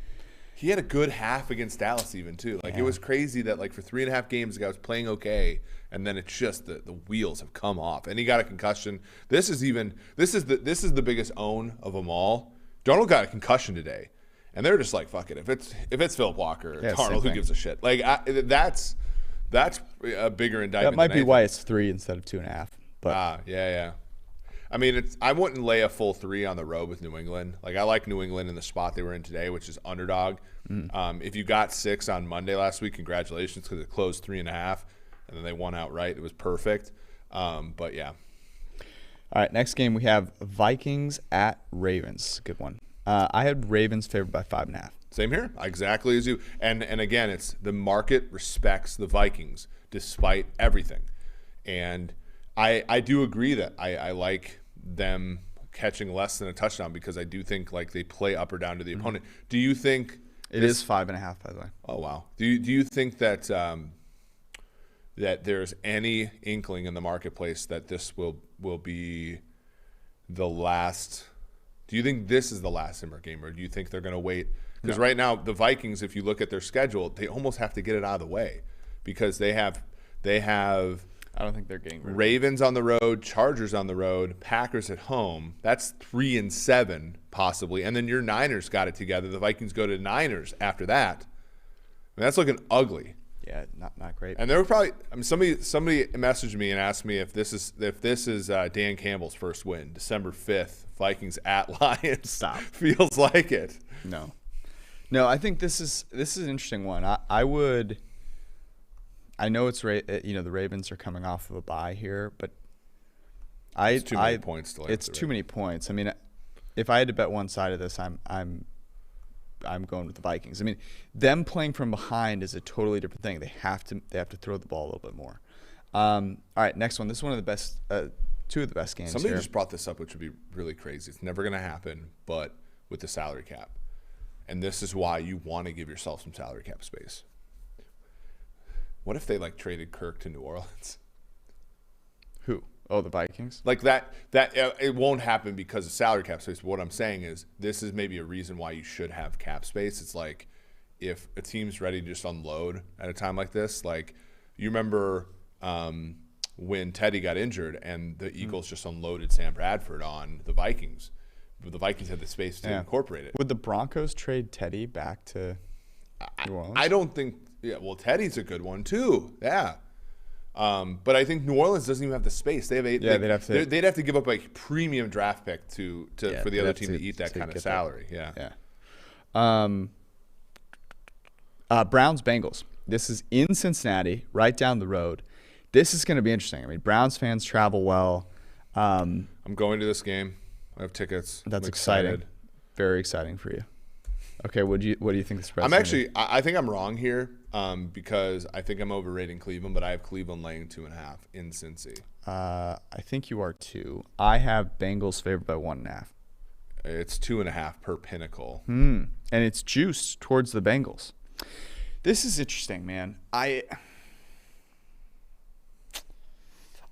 He had a good half against Dallas even too. Like it was crazy that like for 3.5 games the guy was playing okay, and then it's just the wheels have come off, and he got a concussion. This is the biggest own of them all. Darnold got a concussion today, and they're just like, fuck it. If it's Philip Walker, Darnold, who gives a shit? Like that's a bigger indictment. That might be why it's 3 instead of 2.5. But yeah. I mean, I wouldn't lay a full 3 on the road with New England. Like I like New England in the spot they were in today, which is underdog. If you got 6 on Monday last week, congratulations because it closed 3.5, and then they won outright. It was perfect. But yeah. All right, next game we have Vikings at Ravens. Good one. I had Ravens favored by 5.5. Same here, exactly as you. And again, it's the market respects the Vikings despite everything. And I do agree that I like them catching less than a touchdown because I do think like they play up or down to the opponent. Do you think it is 5.5 by the way? Oh wow. Do you think that that there's any inkling in the marketplace that this will be the last? Do you think this is the last Zimmer game, or do you think they're going to wait? Because right now, the Vikings, if you look at their schedule, they almost have to get it out of the way because they have I don't think they're getting rid of Ravens on the road, Chargers on the road, Packers at home. That's 3-7 possibly. And then your Niners got it together. The Vikings go to Niners after that. That's looking ugly. Yeah, not great. And they were probably somebody messaged me and asked me if this is Dan Campbell's first win, December 5th, Vikings at Lions. Stop. Feels like it. No, I think this is an interesting one. I know it's the Ravens are coming off of a bye here, but it's too many points to it's too many points. I mean, if I had to bet one side of this, I'm going with the Vikings. I mean, them playing from behind is a totally different thing. They have to throw the ball a little bit more. All right, next one. This is one of the best, two of the best games. Somebody just brought this up, which would be really crazy. It's never going to happen, but with the salary cap, and this is why you want to give yourself some salary cap space. What if they traded Kirk to New Orleans? Who? Oh, the Vikings? Like that it won't happen because of salary cap space. But what I'm saying is this is maybe a reason why you should have cap space. It's like if a team's ready to just unload at a time like this, like you remember when Teddy got injured and the Eagles just unloaded Sam Bradford on the Vikings. But the Vikings had the space to incorporate it. Would the Broncos trade Teddy back to New Orleans? I don't think – yeah, well, Teddy's a good one too. Yeah. But I think New Orleans doesn't even have the space. They'd have to give up a premium draft pick for the other team to eat that kind of salary. Yeah. Browns Bengals. This is in Cincinnati, right down the road. This is going to be interesting. I mean, Browns fans travel well. I'm going to this game. I have tickets. That's exciting. Very exciting for you. Okay, what do you think the spread? I think I'm wrong here because I think I'm overrating Cleveland, but I have Cleveland laying 2.5 in Cincy. I think you are too. I have Bengals favored by 1.5. It's 2.5 per Pinnacle. And it's juiced towards the Bengals. This is interesting, man. I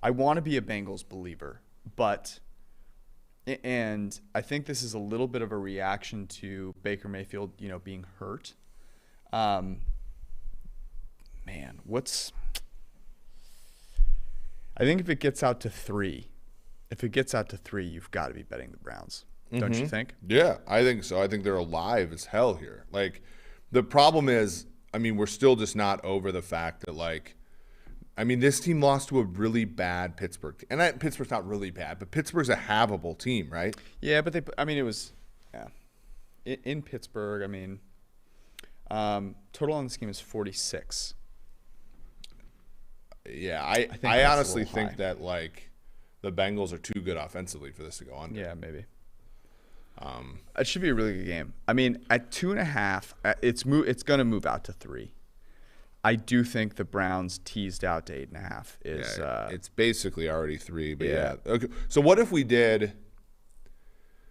want to be a Bengals believer, and I think this is a little bit of a reaction to Baker Mayfield, being hurt. I think if it gets out to 3, you've got to be betting the Browns. Don't you think? Yeah, I think so. I think they're alive as hell here. Like, the problem is, we're still just not over the fact that, this team lost to a really bad Pittsburgh team. And Pittsburgh's not really bad, but Pittsburgh's a havable team, right? Yeah, but it was in Pittsburgh, total on this game is 46. Yeah, I honestly think that, the Bengals are too good offensively for this to go under. Yeah, maybe. It should be a really good game. At 2.5, it's going to move out to 3. I do think the Browns teased out to 8.5 is. It's basically already 3, but yeah. Okay. So what if we did?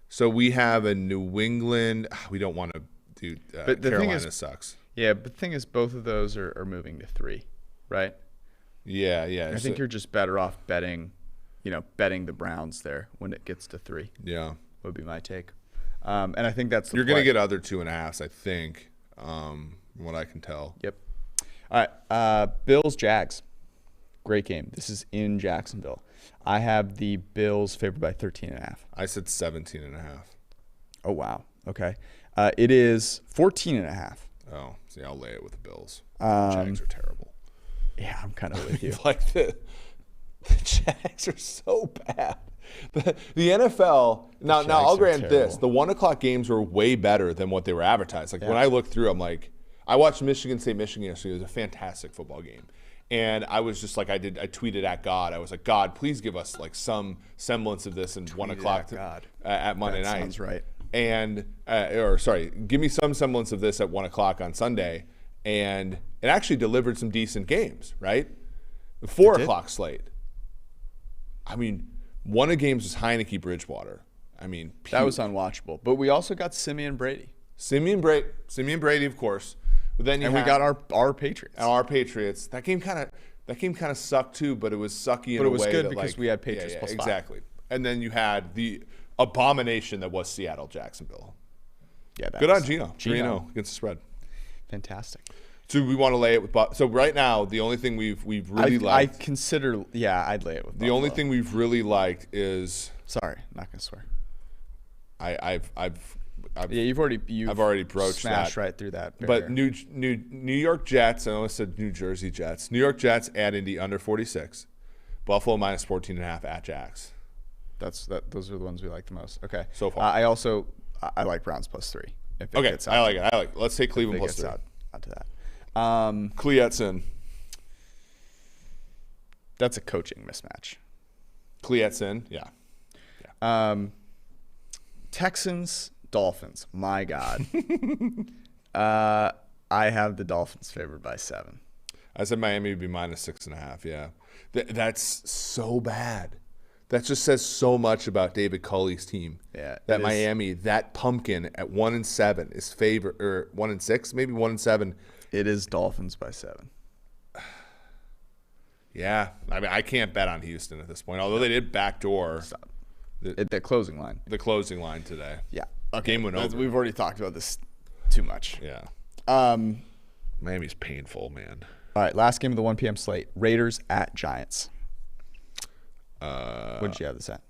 So we have a New England. We don't want to do. But the Carolina sucks. Yeah, but the thing is, both of those are moving to 3, right? Yeah. I think you're just better off betting the Browns there when it gets to 3. Yeah, would be my take. And I think that's you're going to get other 2.5s. I think, from what I can tell. Yep. All right, Bills Jags, great game. This is in Jacksonville. I have the Bills favored by 13.5. I said 17.5. Oh wow. Okay, it is 14.5. Oh, see, I'll lay it with the Bills. The Jags are terrible. Yeah, I'm kind of with you. The Jags are so bad. The NFL now I'll grant this: the 1:00 games were way better than what they were advertised. When I looked through, I'm like. I watched Michigan State, Michigan yesterday. It was a fantastic football game. And I was just I tweeted at God. I was like, God, please give us some semblance of this in 1:00 at Monday night. Sounds right. And, give me some semblance of this at 1:00 on Sunday. And it actually delivered some decent games, right? The 4:00 slate. One of the games was Heineke Bridgewater. That was unwatchable. But we also got Simeon Brady. Simeon Brady, of course. But then we got our Patriots. Our Patriots. That game kind of sucked too, but it was sucky in a way. But it was good because we had Patriots plus 5. Exactly. And then you had the abomination that was Seattle Jacksonville. Yeah, Good on Gino. 3-0 against the spread. Fantastic. So we want to lay it with so right now the only thing we've really liked. I consider I'd lay it with the Buffalo. only thing we've really liked is sorry, I'm not gonna swear. I've you've already broached smashed that right through that barrier. But New York Jets, I almost said New Jersey Jets. New York Jets at Indy under 46. Buffalo minus 14.5 at Jags. Those are the ones we like the most. Okay. So far. I like Browns +3. If it Okay, gets I like it. Let's take Cleveland +3. Out to that. Cleatson. That's a coaching mismatch. Cleatson, yeah. Texans, Dolphins. My God. I have the Dolphins favored by 7. I said Miami would be minus 6.5. Yeah, that's so bad. That just says so much about David Culley's team. Yeah, that Miami, that pumpkin at 1-7 is favored, or 1-6, maybe 1-7. It is Dolphins by 7. Yeah, I mean I can't bet on Houston at this point. Although they did backdoor the closing line. The closing line today. Yeah. Okay. Game went over. We've already talked about this too much. Yeah. Miami's painful, man. All right, last game of the 1 p.m. slate. Raiders at Giants. What did you have this at?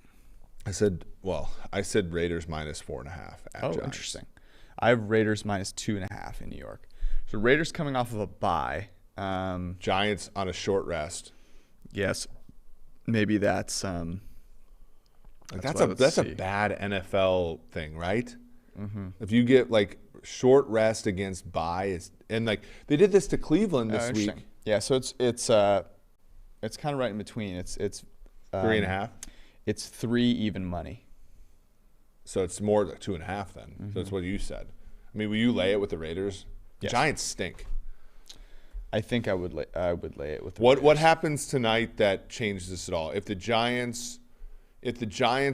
I said Raiders minus 4.5 at Giants. Interesting. I have Raiders minus 2.5 in New York. So Raiders coming off of a bye. Giants on a short rest. Yes. Maybe that's that's a bad NFL thing, right? Mm-hmm. If you get like short rest against bye, and like they did this to Cleveland this week. Yeah, so it's kind of right in between. It's 3.5. It's 3 even money. So it's more like 2.5 then. Mm-hmm. So that's what you said. I mean, will you lay it with the Raiders? Yes. Giants stink. I think I would lay it with the What Raiders. happens tonight that changes this at all? If the Giants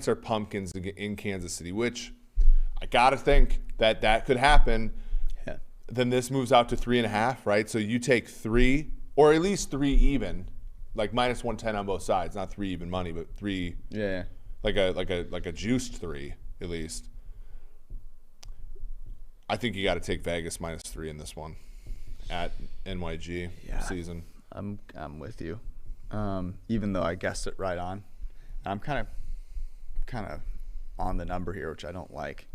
are pumpkins in Kansas City, which I gotta think that could happen, then this moves out to 3.5, right? So you take 3 or at least 3 even, like minus 110 on both sides, not 3 even money, but 3. Yeah. Like a juiced 3 at least. I think you got to take Vegas minus 3 in this one at NYG season. I'm with you. Even though I guessed it right on, I'm kind of on the number here, which I don't like.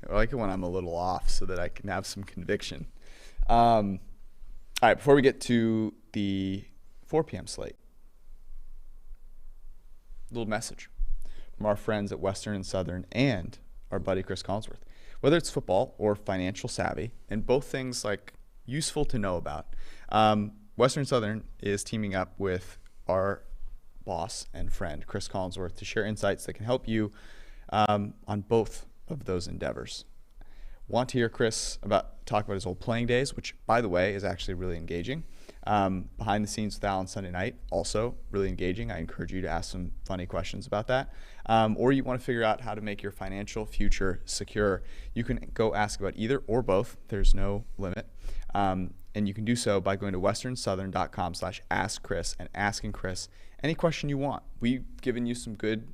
I like it when I'm a little off so that I can have some conviction. All right, before we get to the 4 p.m. slate, a little message from our friends at Western and Southern and our buddy Cris Collinsworth. Whether it's football or financial savvy, and both things like useful to know about, Western Southern is teaming up with our boss and friend Cris Collinsworth to share insights that can help you on both of those endeavors. Want to hear Cris talk about his old playing days, which, by the way, is actually really engaging. Behind the scenes with Al on Sunday night, also really engaging. I encourage you to ask some funny questions about that. Or you want to figure out how to make your financial future secure. You can go ask about either or both. There's no limit. And you can do so by going to westernsouthern.com/askCris and asking Cris any question you want. We've given you some good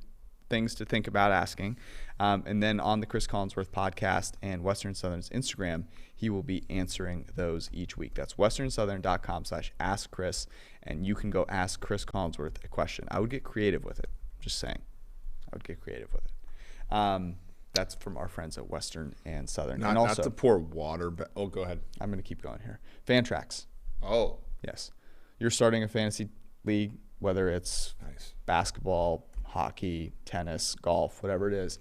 things to think about asking. And then on the Cris Collinsworth podcast and Western Southern's Instagram, he will be answering those each week. That's westernsouthern.com/askCris, and you can go ask Cris Collinsworth a question. I would get creative with it. Just saying. I would get creative with it. That's from our friends at Western and Southern. Not to pour water, but go ahead. I'm going to keep going here. Fantrax. Oh. Yes. You're starting a fantasy league, whether it's basketball, hockey, tennis, golf, whatever it is.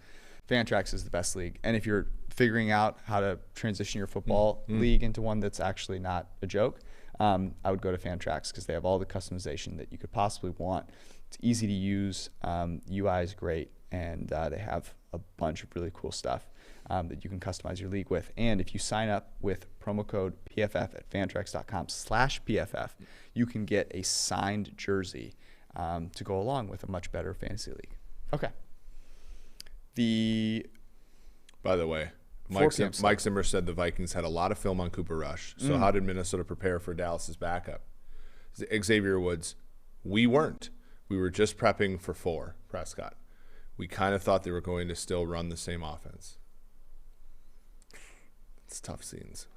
Fantrax is the best league. And if you're figuring out how to transition your football league into one that's actually not a joke, I would go to Fantrax because they have all the customization that you could possibly want. It's easy to use. UI is great. And they have a bunch of really cool stuff that you can customize your league with. And if you sign up with promo code PFF at fantrax.com/PFF, you can get a signed jersey to go along with a much better fantasy league. Okay. By the way, Mike Zimmer said the Vikings had a lot of film on Cooper Rush. So how did Minnesota prepare for Dallas's backup? Xavier Woods, we weren't. We were just prepping for Prescott. we kind of thought they were going to still run the same offense. It's tough scenes.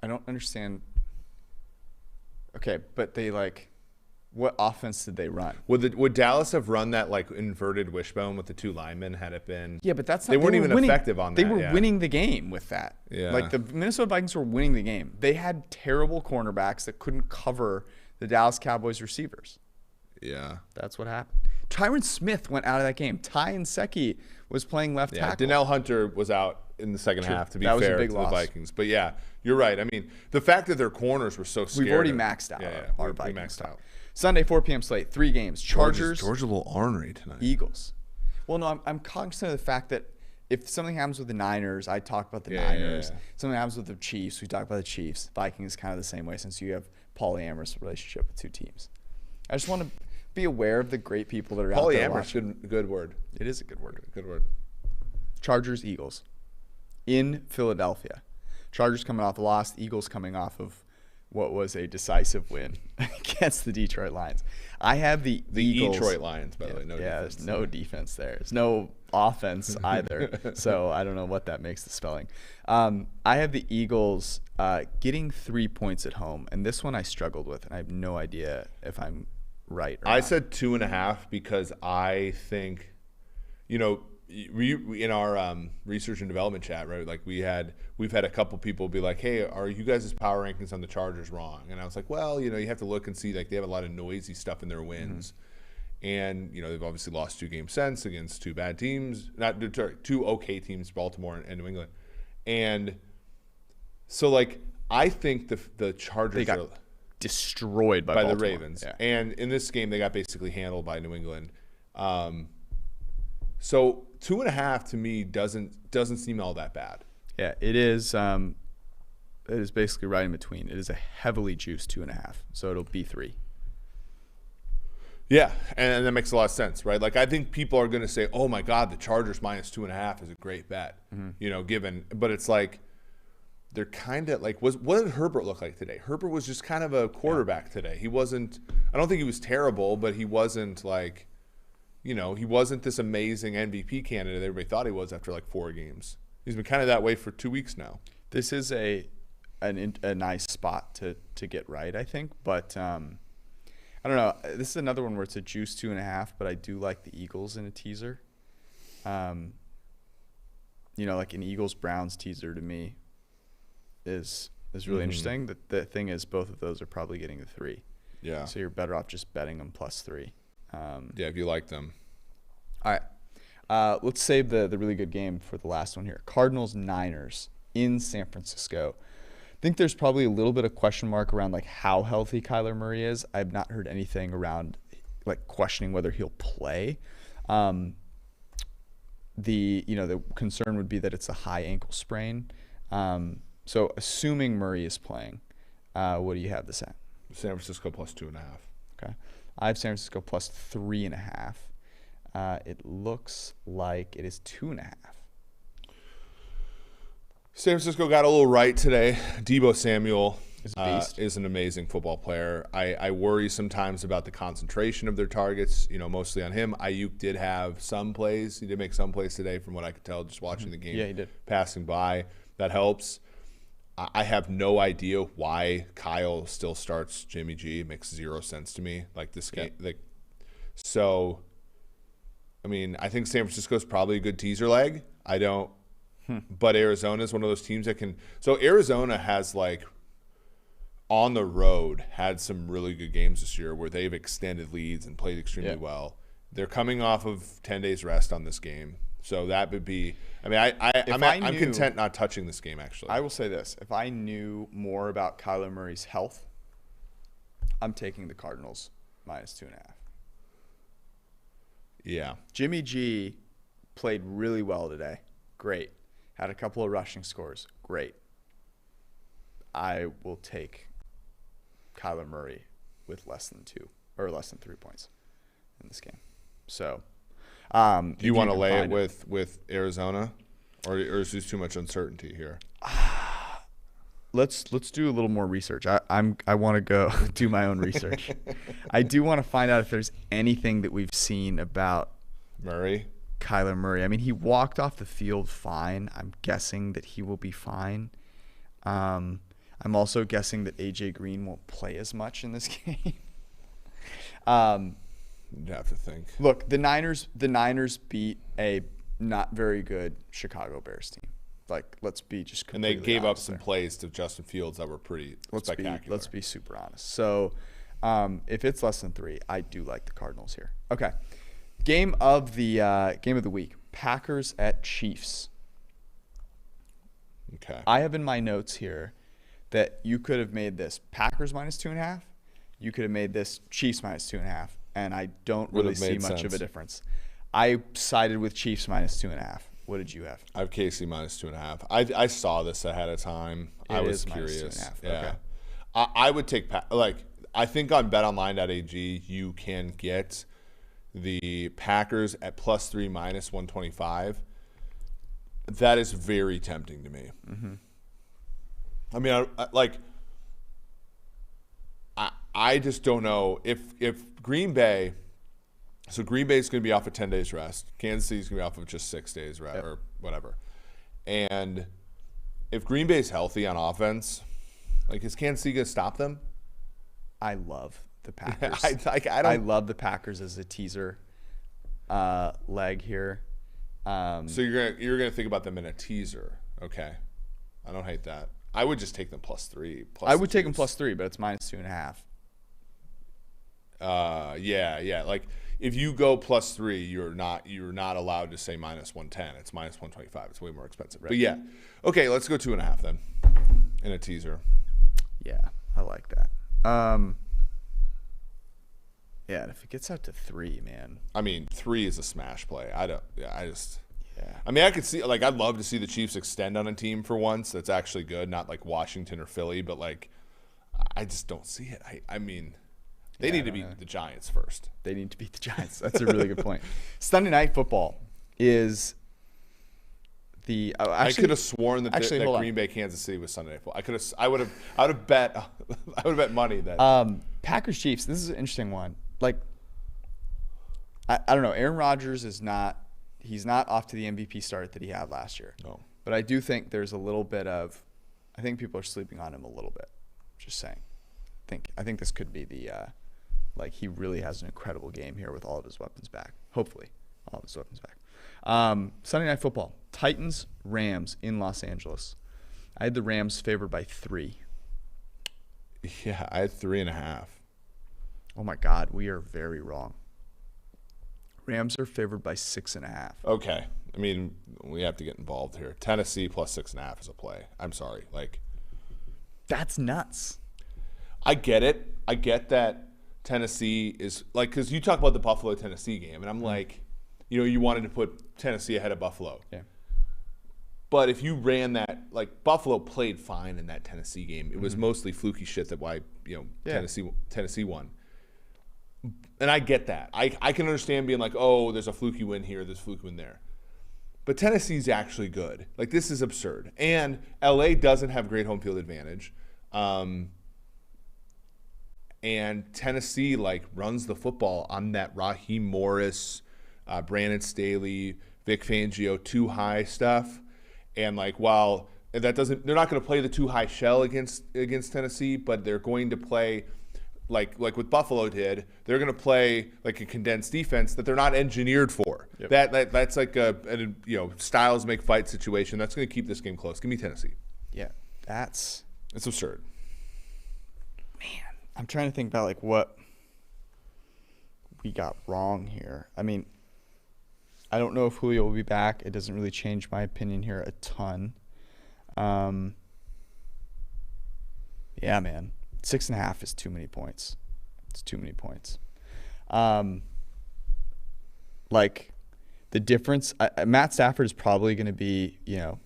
I don't understand. Okay, but they what offense did they run? Would Dallas have run that inverted wishbone with the two linemen had it been? Yeah, but that's not. They weren't even effective on that. They were winning the game with that. Yeah. The Minnesota Vikings were winning the game. They had terrible cornerbacks that couldn't cover the Dallas Cowboys receivers. Yeah. That's what happened. Tyron Smith went out of that game. Ty Nsekhe was playing left tackle. Donnell Hunter was out in the second half, to be fair to the Vikings. But yeah, you're right. I mean, the fact that their corners were so scared. We've already maxed out our we Vikings. maxed out. Sunday, 4 p.m. slate, 3 games. Chargers. George a little ornery tonight. Eagles. Well, no, I'm cognizant of the fact that if something happens with the Niners, I talk about the Niners. Yeah. Something happens with the Chiefs, we talk about the Chiefs. Vikings is kind of the same way since you have polyamorous relationship with two teams. I just want to be aware of the great people that are out there watching. Polyamorous, good word. It is a good word. Good word. Chargers, Eagles. In Philadelphia. Chargers coming off a loss. Eagles coming off of what was a decisive win against the Detroit Lions. I have the Eagles. Detroit Lions, by the way. There's no defense there. There's no offense either. So I don't know what that makes the spelling. I have the Eagles getting 3 points at home. And this one I struggled with, and I have no idea if I'm right or I not. said 2.5 because I think, we in our research and development chat, right? We've had a couple people be like, "Hey, are you guys' power rankings on the Chargers wrong?" And I was like, "Well, you have to look and see they have a lot of noisy stuff in their wins, and they've obviously lost 2 games since against 2 bad teams, two okay teams, Baltimore and New England, and so I think the Chargers got destroyed by the Baltimore. Ravens, Yeah. and in this game they got basically handled by New England. So 2.5 to me doesn't seem all that bad. Yeah, it is. It is basically right in between. It is a heavily juiced 2.5, so it'll be 3. Yeah, and that makes a lot of sense, right? I think people are going to say, "Oh my God, the Chargers minus 2.5 is a great bet," but it's they're kind of what did Herbert look like today? Herbert was just kind of a quarterback today. He wasn't. I don't think he was terrible, but he wasn't he wasn't this amazing MVP candidate everybody thought he was after 4 games. He's been kind of that way for 2 weeks now. This is a nice spot to get right, I think. But I don't know. This is another one where it's a juice 2.5, but I do like the Eagles in a teaser. An Eagles-Browns teaser to me is really interesting. The thing is, both of those are probably getting the 3. Yeah. So you're better off just betting them plus 3. If you like them. All right. Let's save the really good game for the last one here. Cardinals-Niners in San Francisco. I think there's probably a little bit of question mark around how healthy Kyler Murray is. I've not heard anything around questioning whether he'll play. The concern would be that it's a high ankle sprain. So assuming Murray is playing, what do you have this at? San Francisco plus 2.5. Okay. I have San Francisco plus 3.5. It looks like it is 2.5. San Francisco got a little right today. Deebo Samuel is an amazing football player. I worry sometimes about the concentration of their targets, mostly on him. Ayuk did have some plays. He did make some plays today from what I could tell just watching the game. Yeah, he did. Passing by. That helps. I have no idea why Kyle still starts Jimmy G. It makes 0 sense to me. This game. So, I think San Francisco is probably a good teaser leg. I don't. But Arizona is one of those teams that can. So Arizona has on the road had some really good games this year where they've extended leads and played extremely well. They're coming off of 10 days rest on this game. So that would be. I'm content not touching this game, actually. I will say this: if I knew more about Kyler Murray's health, I'm taking the Cardinals minus 2.5. Yeah. Jimmy G played really well today. Great. Had a couple of rushing scores. Great. I will take Kyler Murray with less than 3 points in this game. So, do you want to lay it with Arizona, or is there too much uncertainty here? Let's do a little more research. I want to go do my own research. I do want to find out if there's anything that we've seen about Murray. Kyler Murray. I mean, he walked off the field fine. I'm guessing that he will be fine. I'm also guessing that AJ Green won't play as much in this game. You'd have to think. Look, the Niners beat a not very good Chicago Bears team. Like, let's be just completely honest. And they gave up some there. plays to Justin Fields that were pretty spectacular. Let's be super honest. So, if it's less than 3, I do like the Cardinals here. Okay, game of the week: Packers at Chiefs. Okay. I have in my notes here that you could have made this Packers -2.5. You could have made this Chiefs -2.5, and I don't really see much of a difference. I sided with Chiefs -2.5. What did you have? I have KC -2.5. I saw this ahead of time. I was curious. -2.5. Yeah. Okay. I would take I think on betonline.ag you can get the Packers at +3 -125. That is very tempting to me. Mm-hmm. I mean, I just don't know if Green Bay. So Green Bay is going to be off of 10 days rest. Kansas City is going to be off of just 6 days rest or whatever. And if Green Bay is healthy on offense, like, is Kansas City going to stop them? I love the Packers. I love the Packers as a teaser leg here. So you're gonna think about them in a teaser, okay? I don't hate that. I would just take them +3. I would take them +3, but it's -2.5. Yeah. Like, if you go +3, you're not allowed to say -110. It's -125. It's way more expensive. Right. But yeah, okay. Let's go 2.5 then in a teaser. Yeah, I like that. Yeah, and if it gets out to 3, man. I mean, 3 is a smash play. Yeah. I mean, I could see, like, I'd love to see the Chiefs extend on a team for once that's actually good, not like Washington or Philly, but, like, I just don't see it. I mean, they need to beat the Giants first. They need to beat the Giants. That's a really good point. Sunday Night Football is the I could have sworn that Green Bay Kansas City was Sunday Night Football. I would have bet money that Packers Chiefs. This is an interesting one. Like, I don't know. Aaron Rodgers he's not off to the MVP start that he had last year. No. But I do think there's a little bit of, I think people are sleeping on him a little bit. Just saying. I think this could be the, he really has an incredible game here with all of his weapons back. Hopefully, all of his weapons back. Sunday Night Football. Titans, Rams in Los Angeles. I had the Rams favored by 3. Yeah, I had 3.5. Oh my God, we are very wrong. Rams are favored by 6.5. Okay. I mean, we have to get involved here. Tennessee +6.5 is a play. I'm sorry. Like, that's nuts. I get it. I get that Tennessee is, like, because you talk about the Buffalo-Tennessee game, and I'm like, you wanted to put Tennessee ahead of Buffalo. Yeah. But if you ran that, like, Buffalo played fine in that Tennessee game. It was mostly fluky shit that Tennessee won. And I get that. I can understand being like, oh, there's a fluky win here, there's a fluky win there. But Tennessee's actually good. Like, this is absurd. And LA doesn't have great home field advantage. And Tennessee, like, runs the football on that Raheem Morris, Brandon Staley, Vic Fangio too high stuff. And, like, while that doesn't, they're not going to play the too high shell against Tennessee, but they're going to play like what Buffalo did. They're going to play like a condensed defense that they're not engineered for. Yep. That's like a styles make fight situation. That's going to keep this game close. Give me Tennessee. Yeah, it's absurd. Man, I'm trying to think about like what we got wrong here. I mean, I don't know if Julio will be back. It doesn't really change my opinion here a ton. Yeah, man. 6.5 is too many points. It's too many points. Like, the difference, Matt Stafford is probably going to be, an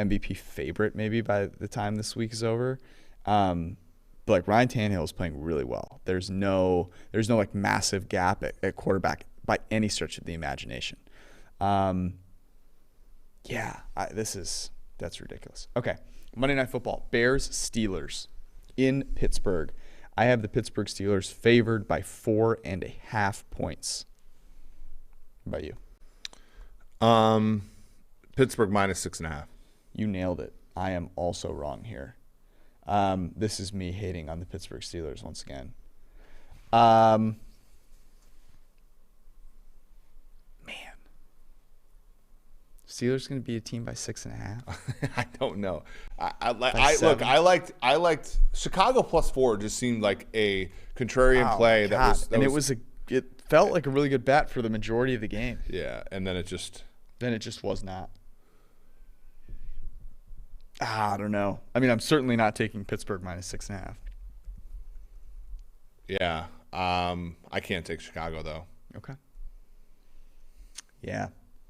MVP favorite maybe by the time this week is over. But like Ryan Tannehill is playing really well. There's no like massive gap at quarterback by any stretch of the imagination. That's ridiculous. Okay, Monday Night Football, Bears Steelers in Pittsburgh. I have the Pittsburgh Steelers favored by 4.5 points. How about you? Pittsburgh minus 6.5. You nailed it. I am also wrong here. This is me hating on the Pittsburgh Steelers once again. Man. Steelers going to be a team by 6.5? I don't know. I liked Chicago +4 just seemed like a contrarian play. It felt like a really good bet for the majority of the game. Yeah, and then it just was not. I don't know. I mean, I'm certainly not taking Pittsburgh minus 6.5. Yeah. I can't take Chicago though. Okay. Yeah,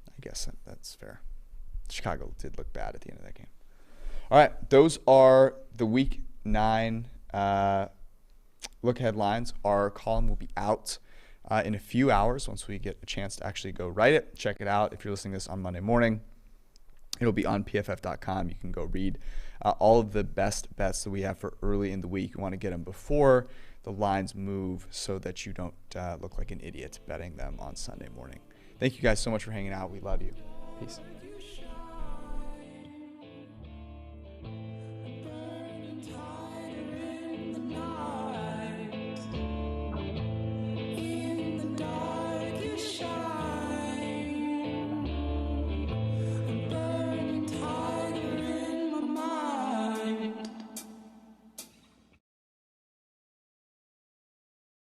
I guess that's fair. Chicago did look bad at the end of that game. All right, those are the Week 9 look headlines. Our column will be out in a few hours once we get a chance to actually go write it. Check it out if you're listening to this on Monday morning. It'll be on pff.com. You can go read all of the best bets that we have for early in the week. You want to get them before the lines move so that you don't look like an idiot betting them on Sunday morning. Thank you guys so much for hanging out. We love you. Peace.